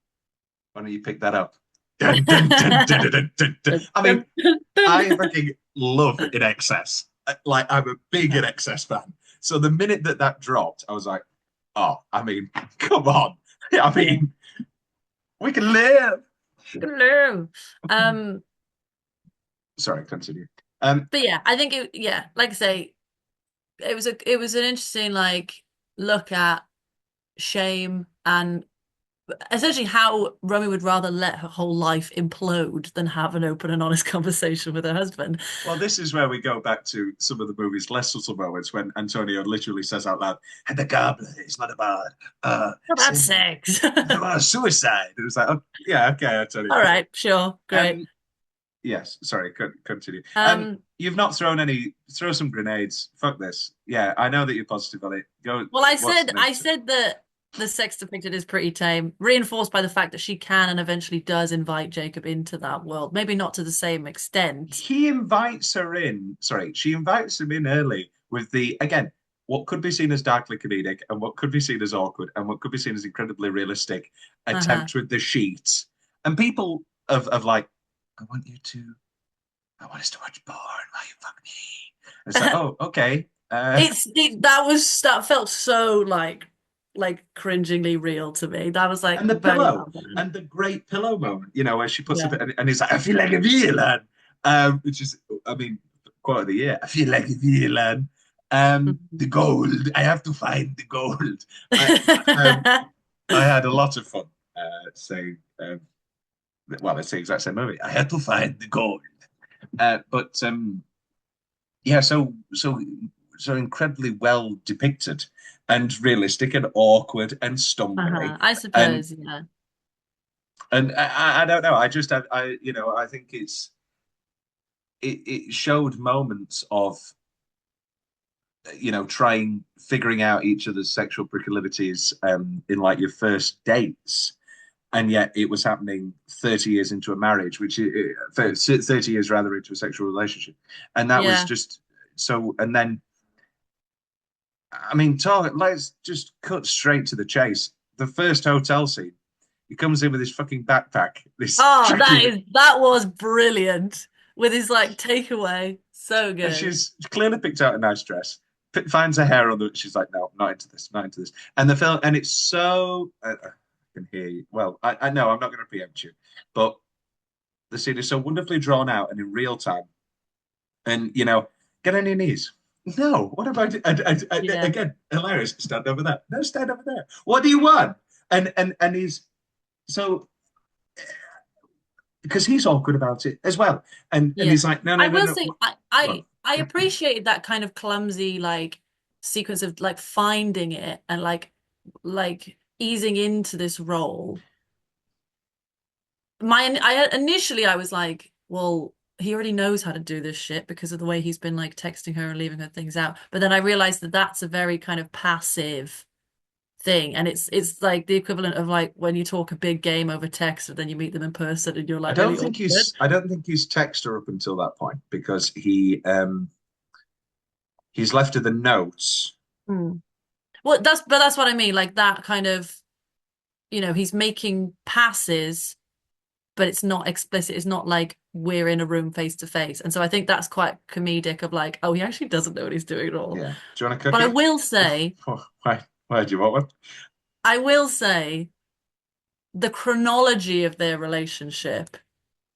Why don't you pick that up? Dun, dun, dun, dun, dun, dun, dun. I mean, I freaking love In Excess. Like, I'm a big In Excess fan. So the minute that dropped, I was like, oh, I mean, come on. I Yeah. mean, we can live. Hello. Um, Sorry, continue. but yeah, I think yeah, like I say, it was an interesting like look at shame and essentially how Romy would rather let her whole life implode than have an open and honest conversation with her husband. Well, this is where we go back to some of the movie's less subtle moments when Antonio literally says out loud, and the goblet is not about About sex. it's about suicide. It was like, oh, yeah, okay, Antonio. All right, sure, great. Um, yes, sorry, continue. Um, You've not throw some grenades. Fuck this. Yeah, I know that you're positive on it. Go. well, What's the I next? said that the sex depicted is pretty tame, reinforced by the fact that she can and eventually does invite Jacob into that world. Maybe not to the same extent. He invites her in. Sorry, she invites him in early with again, what could be seen as darkly comedic and what could be seen as awkward and what could be seen as incredibly realistic Uh-huh. attempt with the sheets. And people of like, I want you to, I want us to watch porn while you fuck me. And it's like, oh, okay. That felt so like cringingly real to me. That was like And the very pillow well done. and the great pillow moment, where she puts Yeah. it and he's like, I feel like a villain, which is, I mean, quote of the year. I feel like a villain. The Mhm. gold. I have to find the gold. Um, I had a lot of fun saying, well, it's the exact same movie. I had to find the gold. But yeah, so incredibly well depicted and realistic and awkward and stumbly. I And suppose, yeah. I don't know. I think it showed moments of figuring out each other's sexual proclivities in like your first dates, and yet it was happening 30 years into a marriage, 30 years rather into a sexual relationship. And that was Yeah. just so, and then, I mean, let's just cut straight to the chase. The first hotel scene, he comes in with his fucking backpack. Oh, that was brilliant with his like takeaway. So And good. she's clearly picked out a nice dress, finds her hair on the. She's like, no, not into this, not into this. And the film, and it's so. I can hear you. Well, I know I'm not going to preempt you, but the scene is so wonderfully drawn out and in real time. And get on your knees. No, what about Yeah. again? Hilarious. Stand over there. No, stand over there. What do you want? And he's so because he's awkward about it as well. And Yeah. he's like, no, no, I no, will no. say Well, I appreciated that kind of clumsy like sequence of like finding it and like easing into this role. Initially I was like, well, he already knows how to do this shit because of the way he's been like texting her and leaving her things out. But then I realized that that's a very kind of passive thing, and it's like the equivalent of like when you talk a big game over text and then you meet them in person and you're like really awkward. I don't think he's texted her up until that point because he's left her the notes. Hmm. Well, that's what I mean, like that kind of, he's making passes, but it's not explicit. It's not like we're in a room face to face. And so I think that's quite comedic of like, oh, he actually doesn't know what he's doing at all. Yeah. Do you want a But cookie? Why do you want one? I will say the chronology of their relationship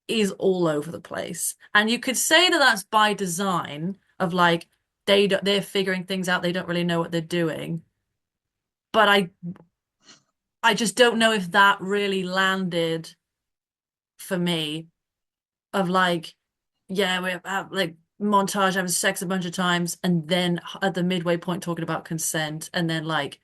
is all over the place. And you could say that that's by design of like they're figuring things out, they don't really know what they're doing. But I just don't know if that really landed for me of like, yeah, we have like montage having sex a bunch of times and then at the midway point talking about consent and then like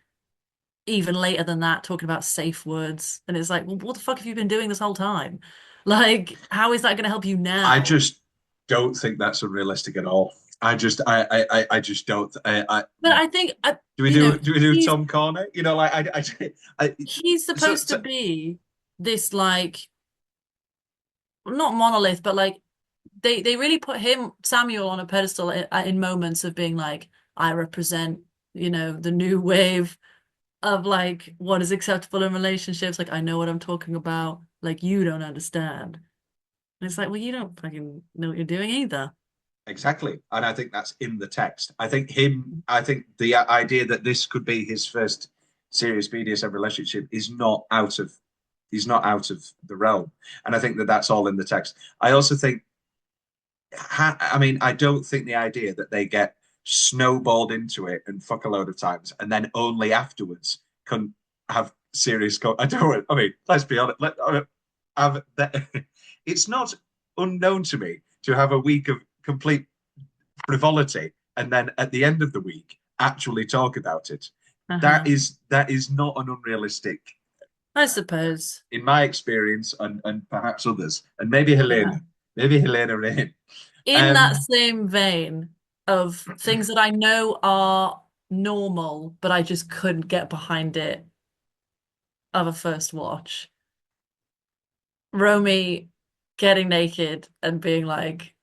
even later than that talking about safe words. And it's like, well, what the fuck have you been doing this whole time? Like, how is that going to help you I now? just don't think that's unrealistic at all. I just don't. But I think, Do we do Tom Corner? Like I he's supposed to be this like not monolith, but like they really put Samuel on a pedestal in moments of being like, I represent, the new wave of like what is acceptable in relationships. Like I know what I'm talking about. Like you don't understand. And it's like, well, you don't fucking know what you're doing either. exactly, and I think that's in the text. I think the idea that this could be his first serious BDSM relationship is not out of he's not out of the realm, and I think that that's all in the text. I also think I mean, I don't think the idea that they get snowballed into it and fuck a load of times and then only afterwards can have serious. I don't. I mean, let's be honest. Have that, it's not unknown to me to have a week of complete frivolity and then at the end of the week actually talk about it. Uh-huh. That is not an unrealistic, I suppose. in my experience, and perhaps others, and Yeah. maybe Helena Rain. In that Um, same vein of things that I know are normal, but I just couldn't get behind it of a first watch. Romy getting naked and being like,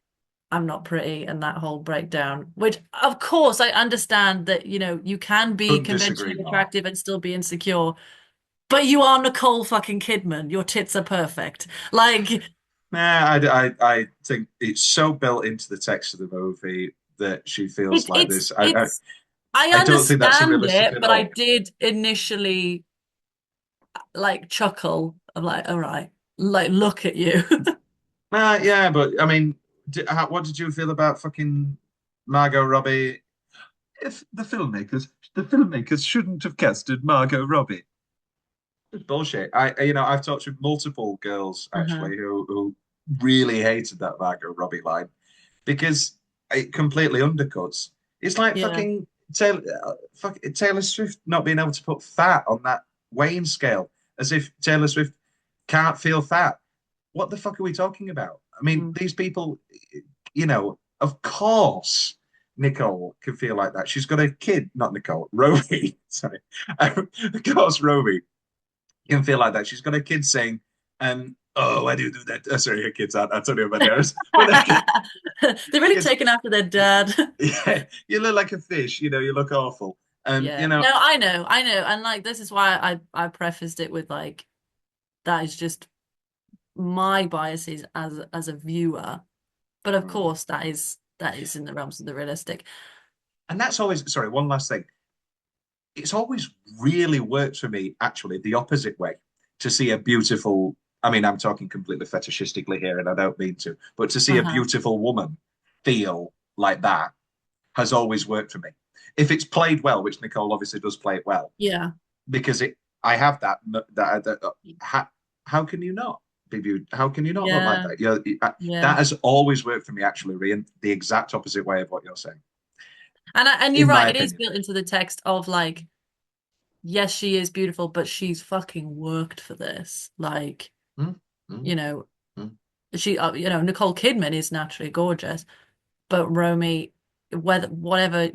I'm not pretty, and that whole breakdown, which of course I understand that, you can be couldn't disagree conventionally more. attractive and still be insecure, but you are Nicole fucking Kidman. Your tits are perfect. Like, Nah, I think it's so built into the text of the movie that she feels like this. I I don't think that's understand unrealistic it, at but I all. did initially like chuckle. I'm like, all right, like look at you. Yeah, but I mean, what did you feel about fucking Margot Robbie? If the filmmakers shouldn't have casted Margot Robbie. It's bullshit. I've talked to multiple girls Uh-huh. actually who really hated that Margot Robbie line because it completely undercuts. It's like Yeah. Taylor Swift not being able to put fat on that weighing scale, as if Taylor Swift can't feel fat. What the fuck are we talking about? I mean, Mm. these people, of course, Nicole can feel like that. She's got a kid, not Nicole, Roby. Sorry, of course, Roby can feel like that. She's got her kids saying, oh, why do you do that? Sorry, her kids aren't Antonio Banderas. But They're really kids, taken after their dad. yeah, you look like a fish, you look awful. Yeah. No, I know. And like this is why I prefaced it with like that is just my biases as a viewer. But of Mm. course that is in the realms of the realistic. And that's always, sorry, one last thing. It's always really worked for me, actually, the opposite way, to see a beautiful, I mean, I'm talking completely fetishistically here, and I don't mean to, but to see a Uh-huh. beautiful woman feel like that has always worked for me. If it's played well, which Nicole obviously does play it well, Yeah. because I have how, how can you not be viewed? How can you not look like Yeah. that? That Yeah. has always worked for me, actually, Rhian, the exact opposite way of what you're saying, And you're in my right, it is opinion. built into the text of like, yes, she is beautiful, but she's fucking worked for this. Like, Mm, mm, you know, mm. Nicole Kidman is naturally gorgeous, but Romy, whether whatever,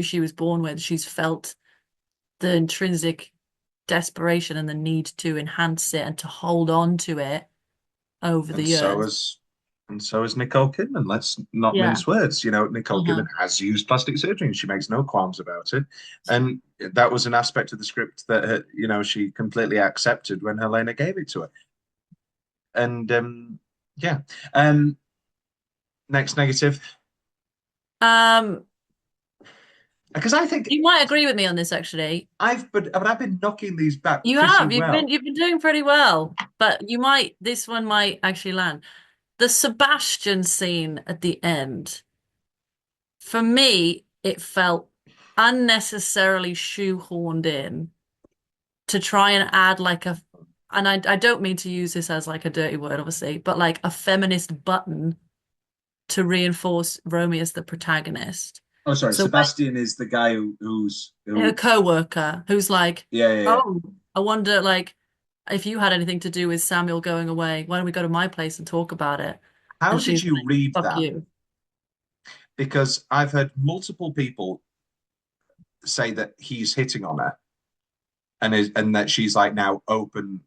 she was born with, she's felt the intrinsic desperation and the need to enhance it and to hold on to it over the And so years. is and so is Nicole Kidman. Let's not Yeah. mince words. Nicole Uh-huh. Kidman has used plastic surgery and she makes no qualms about it. And that was an aspect of the script that she completely accepted when Helena gave it to her. And yeah. Um, next negative. Um, Because I think you might agree with me on this actually. I've been knocking these back You pretty have. You've been well. you've been doing pretty well, but this one might actually land. The Sebastian scene at the end, for me, it felt unnecessarily shoehorned in to try and add like and I don't mean to use this as like a dirty word, obviously, but like a feminist button to reinforce Romy as the protagonist. Oh, sorry. So when Sebastian is the guy her who. co-worker who's like, Yeah, yeah, yeah. oh, I wonder like if you had anything to do with Samuel going away, why don't we go to my place and talk about it? How And did she's you like, read fuck that? you. Because I've heard multiple people say that he's hitting on her and that she's like now open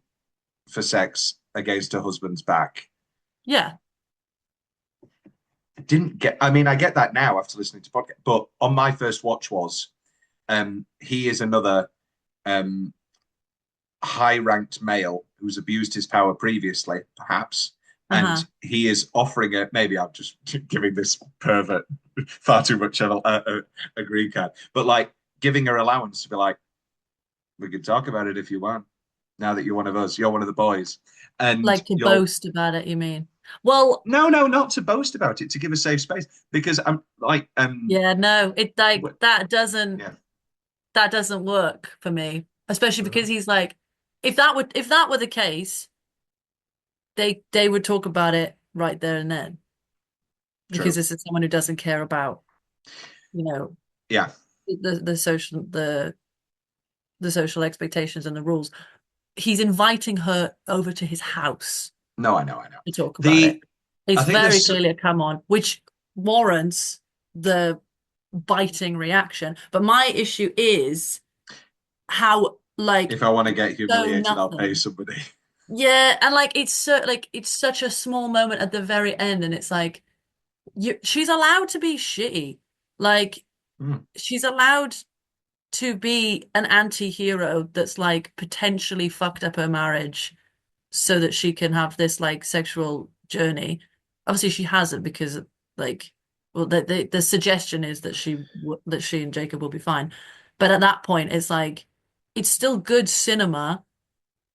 for sex against her husband's back. Yeah. I mean, I get that now after listening to podcast, but on my first watch was he is another um high-ranked male who's abused his power previously, perhaps, and Uh-huh. he is offering it. Maybe I'm just giving this pervert far too much of a green card, but like giving her allowance to be like, we can talk about it if you want. Now that you're one of us, you're one of the boys, and Like to you're boast about it, you mean? Well, no, no, not to boast about it, to give a safe space because I'm like, yeah, no, it like yeah, that doesn't work for me, especially because he's like, if that were the case, they would talk about it right there and then because true, this is someone who doesn't care about, you know, yeah, the social the social expectations and the rules. He's inviting her over to his house no, I know. to talk about it. The It's I think very this. clearly a come on, which warrants the biting reaction. But my issue is how like If I want to get so humiliated, I'll pay nothing. somebody. Yeah, and like it's such a small moment at the very end, and it's like she's allowed to be shitty. Like Mm, she's allowed to be an anti-hero that's like potentially fucked up her marriage so that she can have this like sexual journey. Obviously, she hasn't because like, well, the suggestion is that that she and Jacob will be fine. But at that point, it's like it's still good cinema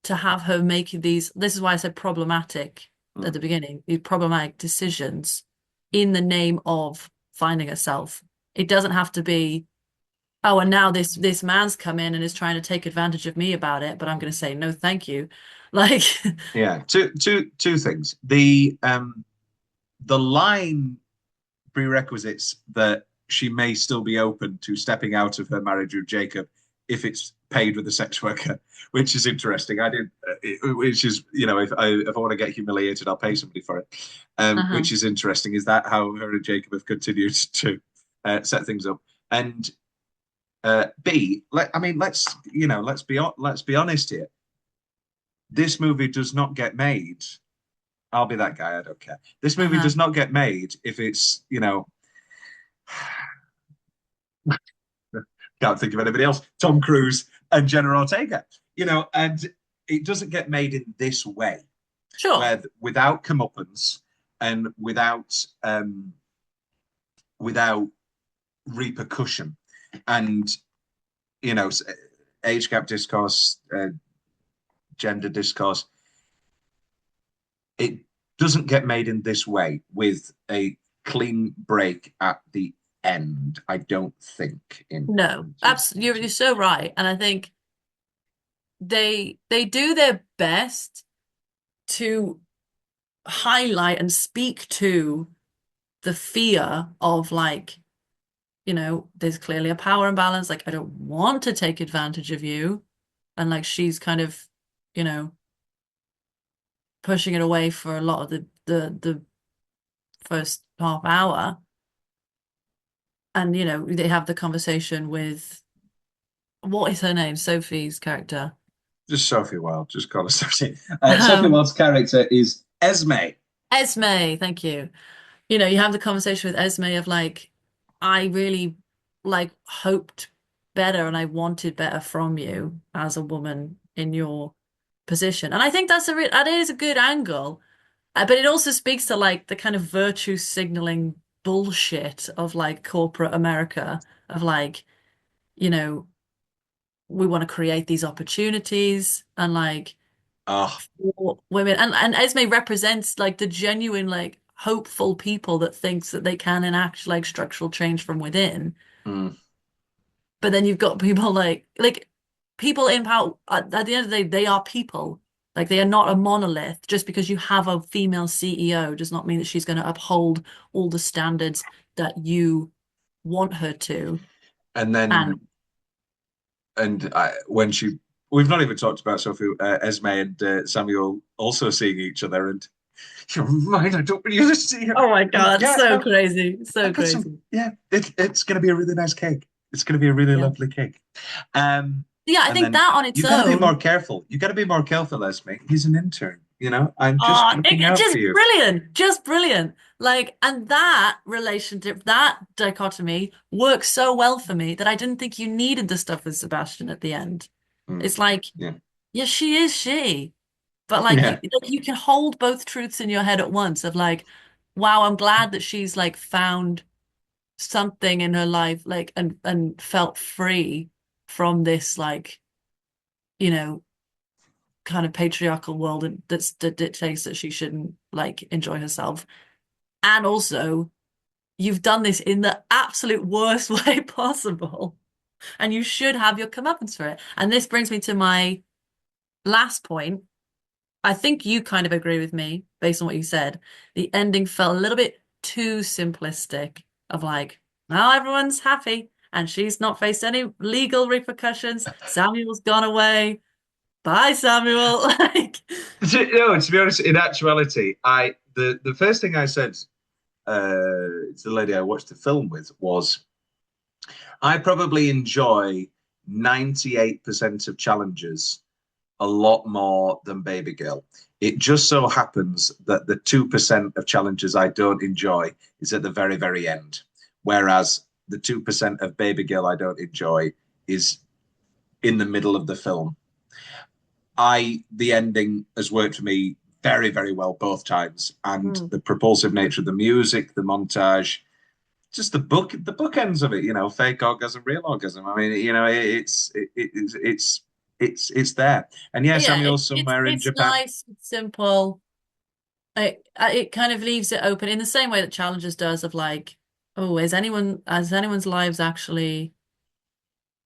to have her making these. This is why I said problematic at mm. the beginning. These problematic decisions in the name of finding herself. It doesn't have to be. Oh, and now this man's come in and is trying to take advantage of me about it, but I'm going to say no, thank you. Like, Yeah, two things. The line prerequisites that she may still be open to stepping out of her marriage with Jacob if it's paid with a sex worker, which is interesting. I did, which is if I want to get humiliated, I'll pay somebody for it. uh-huh. Which is interesting. Is that how her and Jacob have continued to set things up? And B, let's be honest here. this movie does not get made. I'll be that guy. I don't care. This movie Uh-huh. does not get made if it's, can't think of anybody else. Tom Cruise and Jenna Ortega, and it doesn't get made in this way, Sure. where without comeuppance and without repercussion, and you know, age gap discourse, gender discourse. It doesn't get made in this way with a clean break at the end. I don't think in No, absolutely. You're so right. And I think they do their best to highlight and speak to the fear of like, there's clearly a power imbalance. Like, I don't want to take advantage of you. And like she's kind of, you know, pushing it away for a lot of the first half hour. And, they have the conversation with what is her name? Sophie's character. Just Sophie Wilde. Just call her Sophie. Sophie Um, Wilde's character is Esme. Esme, thank you. You have the conversation with Esme of like, I really like hoped better and I wanted better from you as a woman in your position. And I think that is a good angle. But it also speaks to like the kind of virtue signaling bullshit of like corporate America of like, you know, we want to create these opportunities and like Oh, for women and Esme represents like the genuine like hopeful people that thinks that they can enact like structural change from within. mm. But then you've got people like people in power at the end of the day, they are people. Like they are not a monolith. Just because you have a female CEO does not mean that she's going to uphold all the standards that you want her to. And And then, when we've not even talked about Sophie, Esme and Samuel also seeing each other, and you're mine. I don't want you to see her. oh my God, Yeah, so no, crazy, I so put some. crazy. Yeah, it's going to be a really nice cake. It's going to be a really Yeah. lovely cake. Um, Yeah, I and think then that on its you got to be more own. careful. You got to be more careful, Esme. He's an intern. I'm just Oh, looking out for just you. brilliant, just brilliant. Like, and that relationship, that dichotomy works so well for me that I didn't think you needed the stuff with Sebastian at the end. Mm, It's like, yeah, yeah, she is she, but like yeah. you can hold both truths in your head at once of like, wow, I'm glad that she's like found something in her life, like and felt free from this like, you know, kind of patriarchal world that dictates that she shouldn't like enjoy herself. And also, you've done this in the absolute worst way possible, and you should have your comeuppance for it. And this brings me to my last point. I think you kind of agree with me based on what you said. The ending felt a little bit too simplistic of like, now everyone's happy and she's not faced any legal repercussions. Samuel's gone away. Bye, Samuel. Like, No, to be honest, in actuality, the first thing I said to the lady I watched the film with was I probably enjoy 98% of challenges a lot more than Babygirl. It just so happens that the 2% of challenges I don't enjoy is at the very, very end. Whereas the 2% of Babygirl I don't enjoy is in the middle of the film. The ending has worked for me very, very well both times. And hmm. the propulsive nature of the music, the montage, just the bookends of it, fake orgasm, real orgasm. I mean, it's there. And yeah, Yeah, Samuel's somewhere in it's Japan. nice, it's simple. It kind of leaves it open in the same way that Challengers does of like, oh, has anyone's lives actually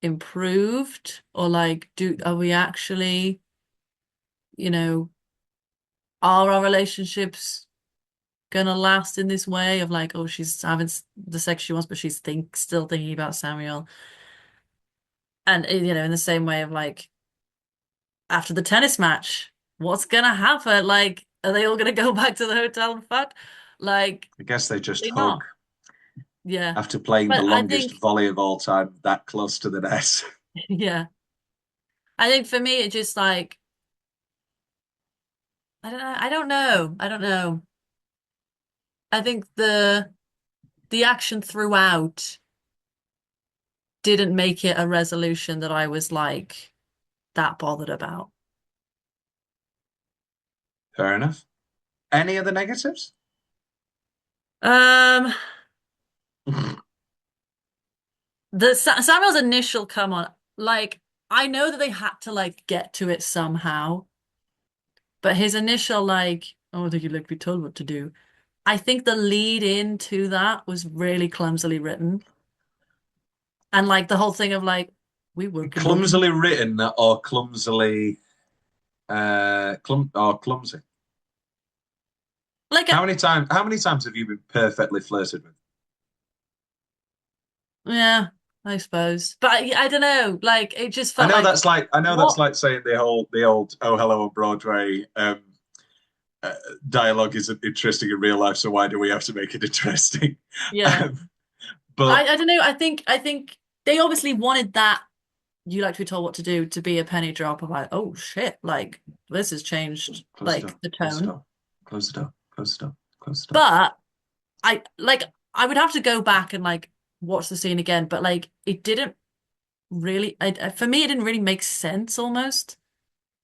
improved? Or like, are we actually, you know, are our relationships gonna last in this way of like, oh, she's having the sex she wants, but she's still thinking about Samuel. And in the same way of like after the tennis match, what's gonna happen? Like, are they all gonna go back to the hotel and fuck? Like, I guess they just probably hug not. Yeah. after playing the But I longest think, volley of all time that close to the net. yeah, I think for me, it just like I don't know. I don't know. I don't know. I think the action throughout didn't make it a resolution that I was like that bothered about. Fair enough. Any other negatives? Um, the Samuel's initial come on, like I know that they had to like get to it somehow, but his initial like, oh, I think you'd like to be told what to do. I think the lead into that was really clumsily written. And like the whole thing of like, we work in open. Clumsily written or clumsily clumsy? Like, How many times have you been perfectly flirted with? yeah, I suppose. But I don't know. Like, it just I felt know like, that's like I know that's what? like saying the old "Oh Hello on Broadway" uh, dialogue isn't interesting in real life, so why do we have to make it interesting? Yeah. Um, but I don't know. I think they obviously wanted that you like to be told what to do to be a penny drop of like, oh shit, like this has changed close the like door, the close the tone. door, close the door, close the door, close the door. But I like I would have to go back and like watch the scene again, but like it didn't really for me it didn't really make sense almost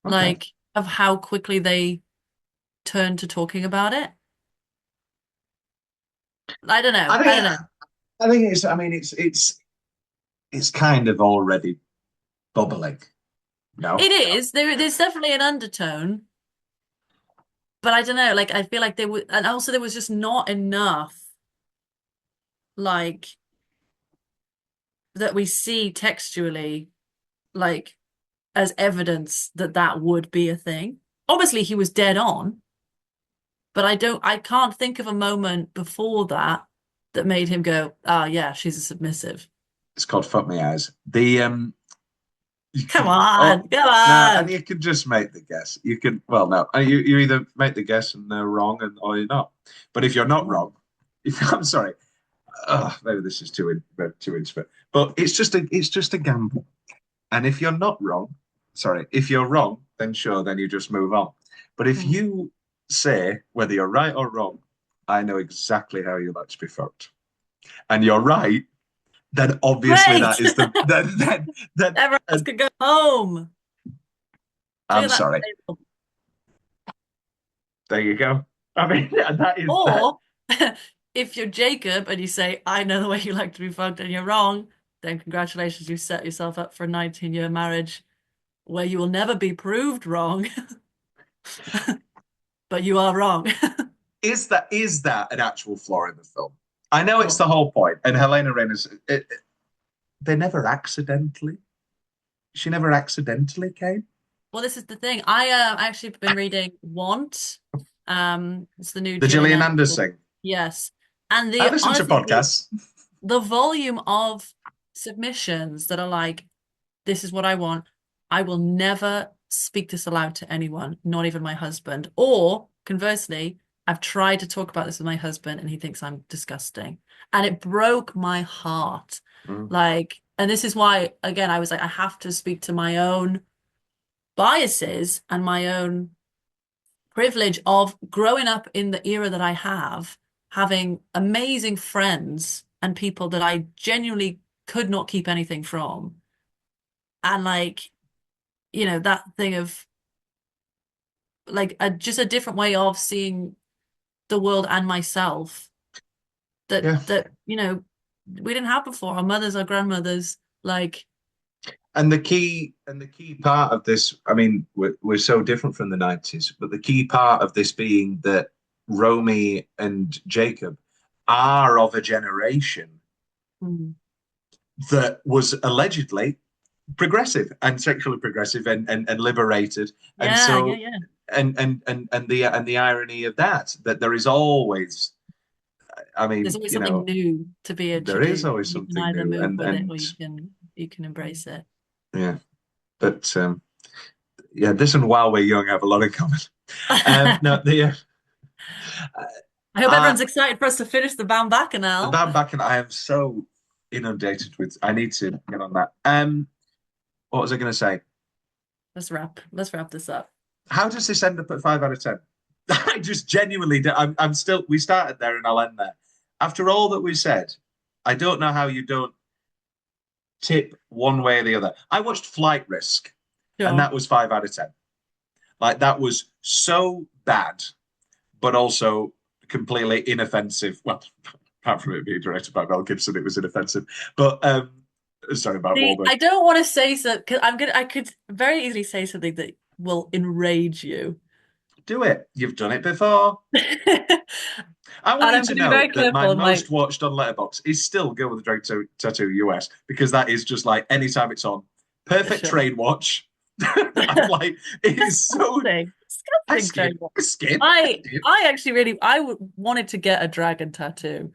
Okay. like of how quickly they turned to talking about it. I don't know. I I think don't know. I think it's I mean it's kind of already bubbling. No. It is. There's definitely an undertone, but I don't know. Like I feel like there was, and also there was just not enough like that we see textually, like as evidence that that would be a thing. Obviously, he was dead on, but I can't think of a moment before that that made him go, "Ah, yeah, she's a submissive." It's called Fuck Me Eyes. The you Come can on, come no, and on. you can just make the guess. You can well no, you either make the guess and they're wrong and or you're not. But if you're not wrong, if I'm sorry, maybe this is too intimate, but it's just a gamble. And if you're not wrong, sorry, if you're wrong, then sure, then you just move on. But if Mm. you say whether you're right or wrong, I know exactly how you like to be fucked, and you're right, then obviously Great. that is the then Everyone else and could go home. Clear I'm that sorry. table. There you go. I mean, that is that. Or if you're Jacob and you say, I know the way you like to be fucked and you're wrong, then congratulations, you set yourself up for a 19-year marriage where you will never be proved wrong, but you are wrong. Is that an actual flaw in the film? I know it's Well, the whole point, and Helena Reynos, they never accidentally. She never accidentally came. well, this is the thing. I actually been reading Want. It's the new The Gillian Gillian Anderson. Anderson. Yes. And I the listen to honestly podcasts. the volume of submissions that are like, this is what I want. I will never speak this aloud to anyone, not even my husband. Or conversely, I've tried to talk about this with my husband and he thinks I'm disgusting. And it broke my heart. Mm. Like, and this is why, again, I was like, I have to speak to my own biases and my own privilege of growing up in the era that I have, having amazing friends and people that I genuinely could not keep anything from. And like, that thing of like just a different way of seeing the world and myself that Yeah. we didn't have before. Our mothers, our grandmothers, like And the key part of this, I mean, we're so different from the 90s, but the key part of this being that Romy and Jacob are of a generation mm, that was allegedly progressive and sexually progressive and liberated. And yeah, yeah, so yeah. and the irony of that there is always, I There's mean, always something new to be there is introduced. always You can something either new move and with it or and you can embrace it. yeah. But yeah, this and While We're Young have a lot in common. No, I hope uh, everyone's excited for us to finish the Bound the Bacchanal. band back, and I am so inundated with. I need to get on that. What was I going to say? Let's wrap this up. How does this end up at 5 out of 10? I just genuinely, I'm still. We started there, and I'll end there. After all that we said, I don't know how you don't tip one way or the other. I watched Flight Risk, and Sure. that was 5 out of 10. Like that was so bad, but also completely inoffensive. Well, apart from it being directed by Mel Gibson, it was inoffensive. But sorry about See, Wahlberg. I don't want to say so because I could very easily say something that will enrage you. Do it. You've done it before. And I want I'm you going to to be know very that my careful in my most watched on Letterboxd is still Girl with the Dragon Tattoo US because that is just like anytime it's on, perfect sure. train watch. I'm like, it is so. Disgusting. I Disgusting skip. trade. I skip. I actually really wanted to get a dragon tattoo,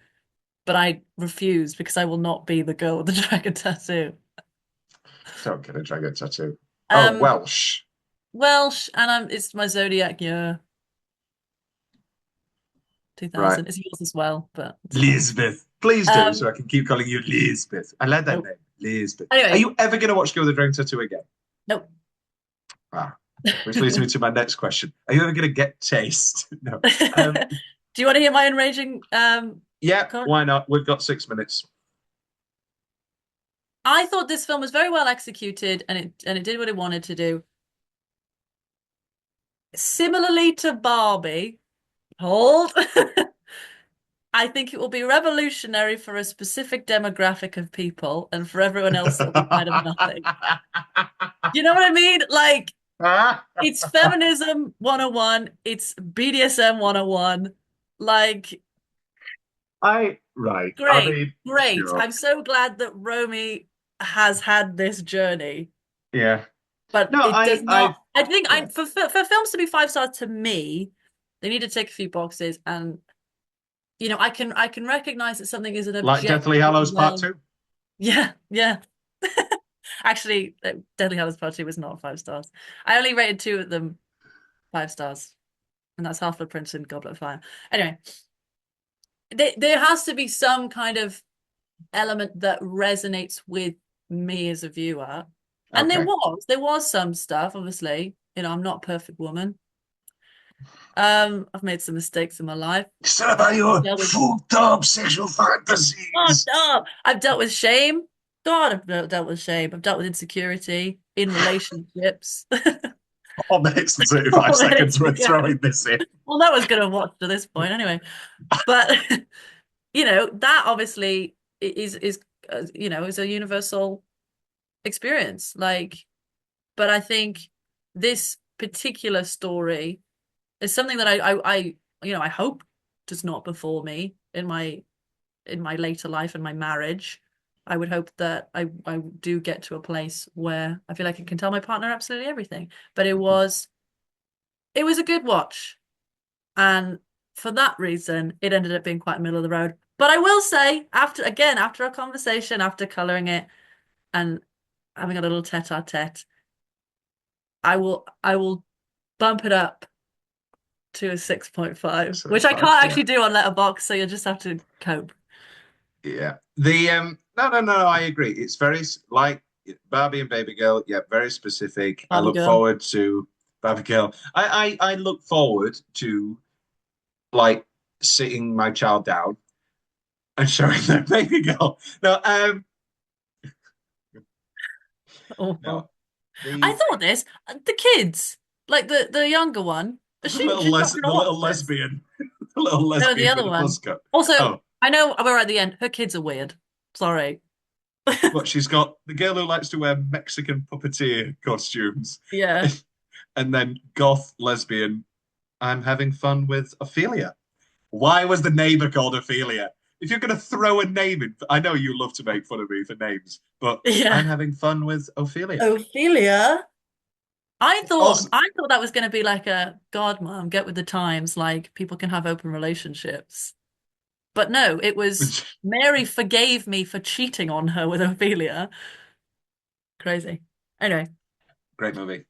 but I refused because I will not be the girl with the dragon tattoo. Don't get a dragon tattoo. Oh, Um, Welsh. Welsh, and it's my zodiac year, Right. 2000. It's yours as well, but it's fine. Lisbeth. Please do, so Um, I can keep calling you Lisbeth. I like that nope. name. Lisbeth. Are Anyway, you ever going to watch Girl with the Dragon Tattoo again? nope. Ah, which leads me to my next question. Are you ever going to get taste? No. Do you want to hear my enraging Yeah, comment? why not? We've got 6 minutes. I thought this film was very well executed and it did what it wanted to do. Similarly to Barbie, hold. I think it will be revolutionary for a specific demographic of people, and for everyone else, it'll be kind of nothing. You know what I mean? Like, it's feminism 101, it's BDSM 101. Like, Right. I great, mean, great. sure. I'm so glad that Romy has had this journey, Yeah. but No, it does not. I think yeah. for films to be 5 stars to me, they need to tick a few boxes, and I can recognize that something is an Like Deathly objectively Hallows Part well. 2. Yeah, yeah. Actually, Deadly Hallows Part 2 was not 5 stars. I only rated two of them 5 stars, and that's Half-Blood Prince and Goblet of Fire. Anyway, there has to be some kind of element that resonates with me as a viewer. And Okay. there was some stuff, obviously. I'm not a perfect woman. I've made some mistakes in my life. It's not about your Dealt with, fucked up sexual oh fantasies. no, I've dealt with shame. God, I've dealt with shame. I've dealt with insecurity in relationships. On the next 35 4 seconds, minutes we're ago. throwing this in. Well, no one's gonna watch to this point anyway. But that obviously is a universal experience. Like, but I think this particular story is something that I hope does not befall me in my later life and my marriage. I would hope that I do get to a place where I feel like I can tell my partner absolutely everything. But it was a good watch. And for that reason, it ended up being quite middle of the road. But I will say, after our conversation, after coloring it and having a little tete-a-tete, I will bump it up to a 6.5, So which I five, can't yeah. actually do on Letterboxd, so you'll just have to cope. Yeah. The no, I agree. It's very like Barbie and Babygirl. Yeah, very specific. I Barbie look girl. forward to Babygirl. I look forward to like sitting my child down and showing them Babygirl. No, Awful. no. I The thought this, the kids, like the younger one, she's not the gonna watch little this. lesbian, the little No, the lesbian other with a buzz one. cut. Also, Oh, I know we're at the end. Her kids are weird. Sorry. but she's got the girl who likes to wear Mexican puppeteer costumes, Yeah. and then goth lesbian. I'm having fun with Ophelia. Why was the neighbor called Ophelia? If you're going to throw a name in, I know you love to make fun of me for names, but I'm Yeah. having fun with Ophelia. Ophelia. I thought Also, I thought that was going to be like a God, mom, get with the times, like people can have open relationships. But no, it was Mary forgave me for cheating on her with Ophelia. Crazy. Anyway, great movie.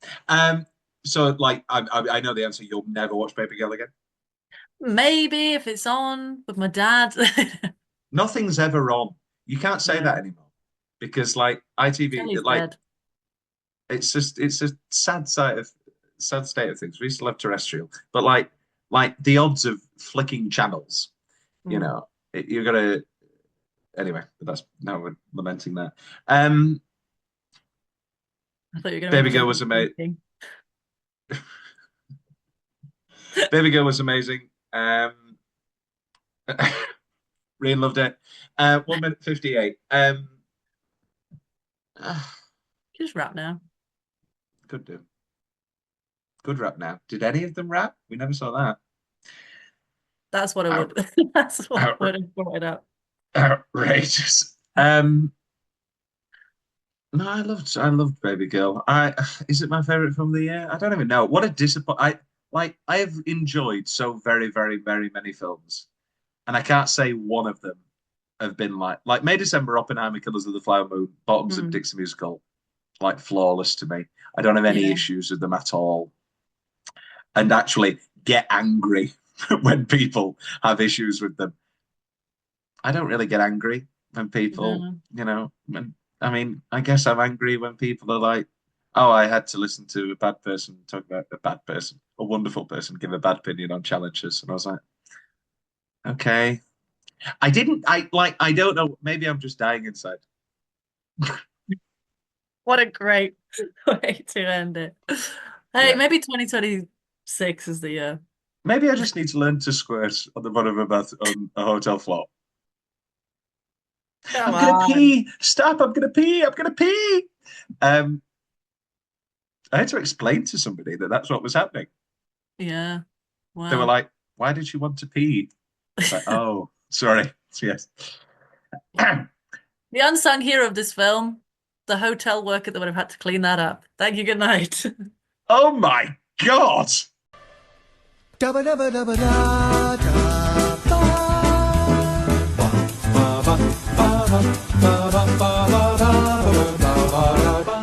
So like I know the answer. You'll never watch Baby Girl again. maybe if it's on with my dad. Nothing's ever on. You can't say that No, anymore because like ITV, Telly's like dead. it's a sad state of things. We still have terrestrial, but like like the odds of flicking channels, you Mm. know, you're gonna anyway. But that's now we're lamenting that. I thought you were going to make a Baby Girl joke was about amazing. thinking. Baby Girl was amazing. Rhian loved it. 1 minute 58. Just rap now. Could do. Good rap now. Did any of them rap? We never saw that. That's what I would. Out- That's what out- would have brought it up. Outrageous. No, I loved Baby Girl. Is it my favorite film of the year? I don't even know. What a disappoint. I have enjoyed so very, very, very many films, and I can't say one of them have been like May December, Oppenheimer, Killers of the Flower Moon, Bottoms and Mm. Dixie Musical, like flawless to me. I don't have any Yeah. issues with them at all, and actually get angry when people have issues with them. I don't really get angry when people, No. I mean, I guess I'm angry when people are like, oh, I had to listen to a bad person talk about a bad person, a wonderful person, give a bad opinion on challenges. And I was like, okay. I don't know. Maybe I'm just dying inside. What a great way to end it. Hey, Yeah. maybe 2026 is the year. Maybe I just need to learn to squirt on the bottom of a hotel floor. Come I'm gonna on. pee. Stop! I'm gonna pee. I'm gonna pee. I had to explain to somebody that that's what was happening. Yeah. They were Wow. like, "Why did you want to pee?" It's like, "Oh, sorry." Yes. The unsung hero of this film, the hotel worker that would have had to clean that up. Thank you. Good night. Oh my God! Dabba dabba dabba da da ba. Ba ba ba ba ba ba ba ba ba ba ba ba ba.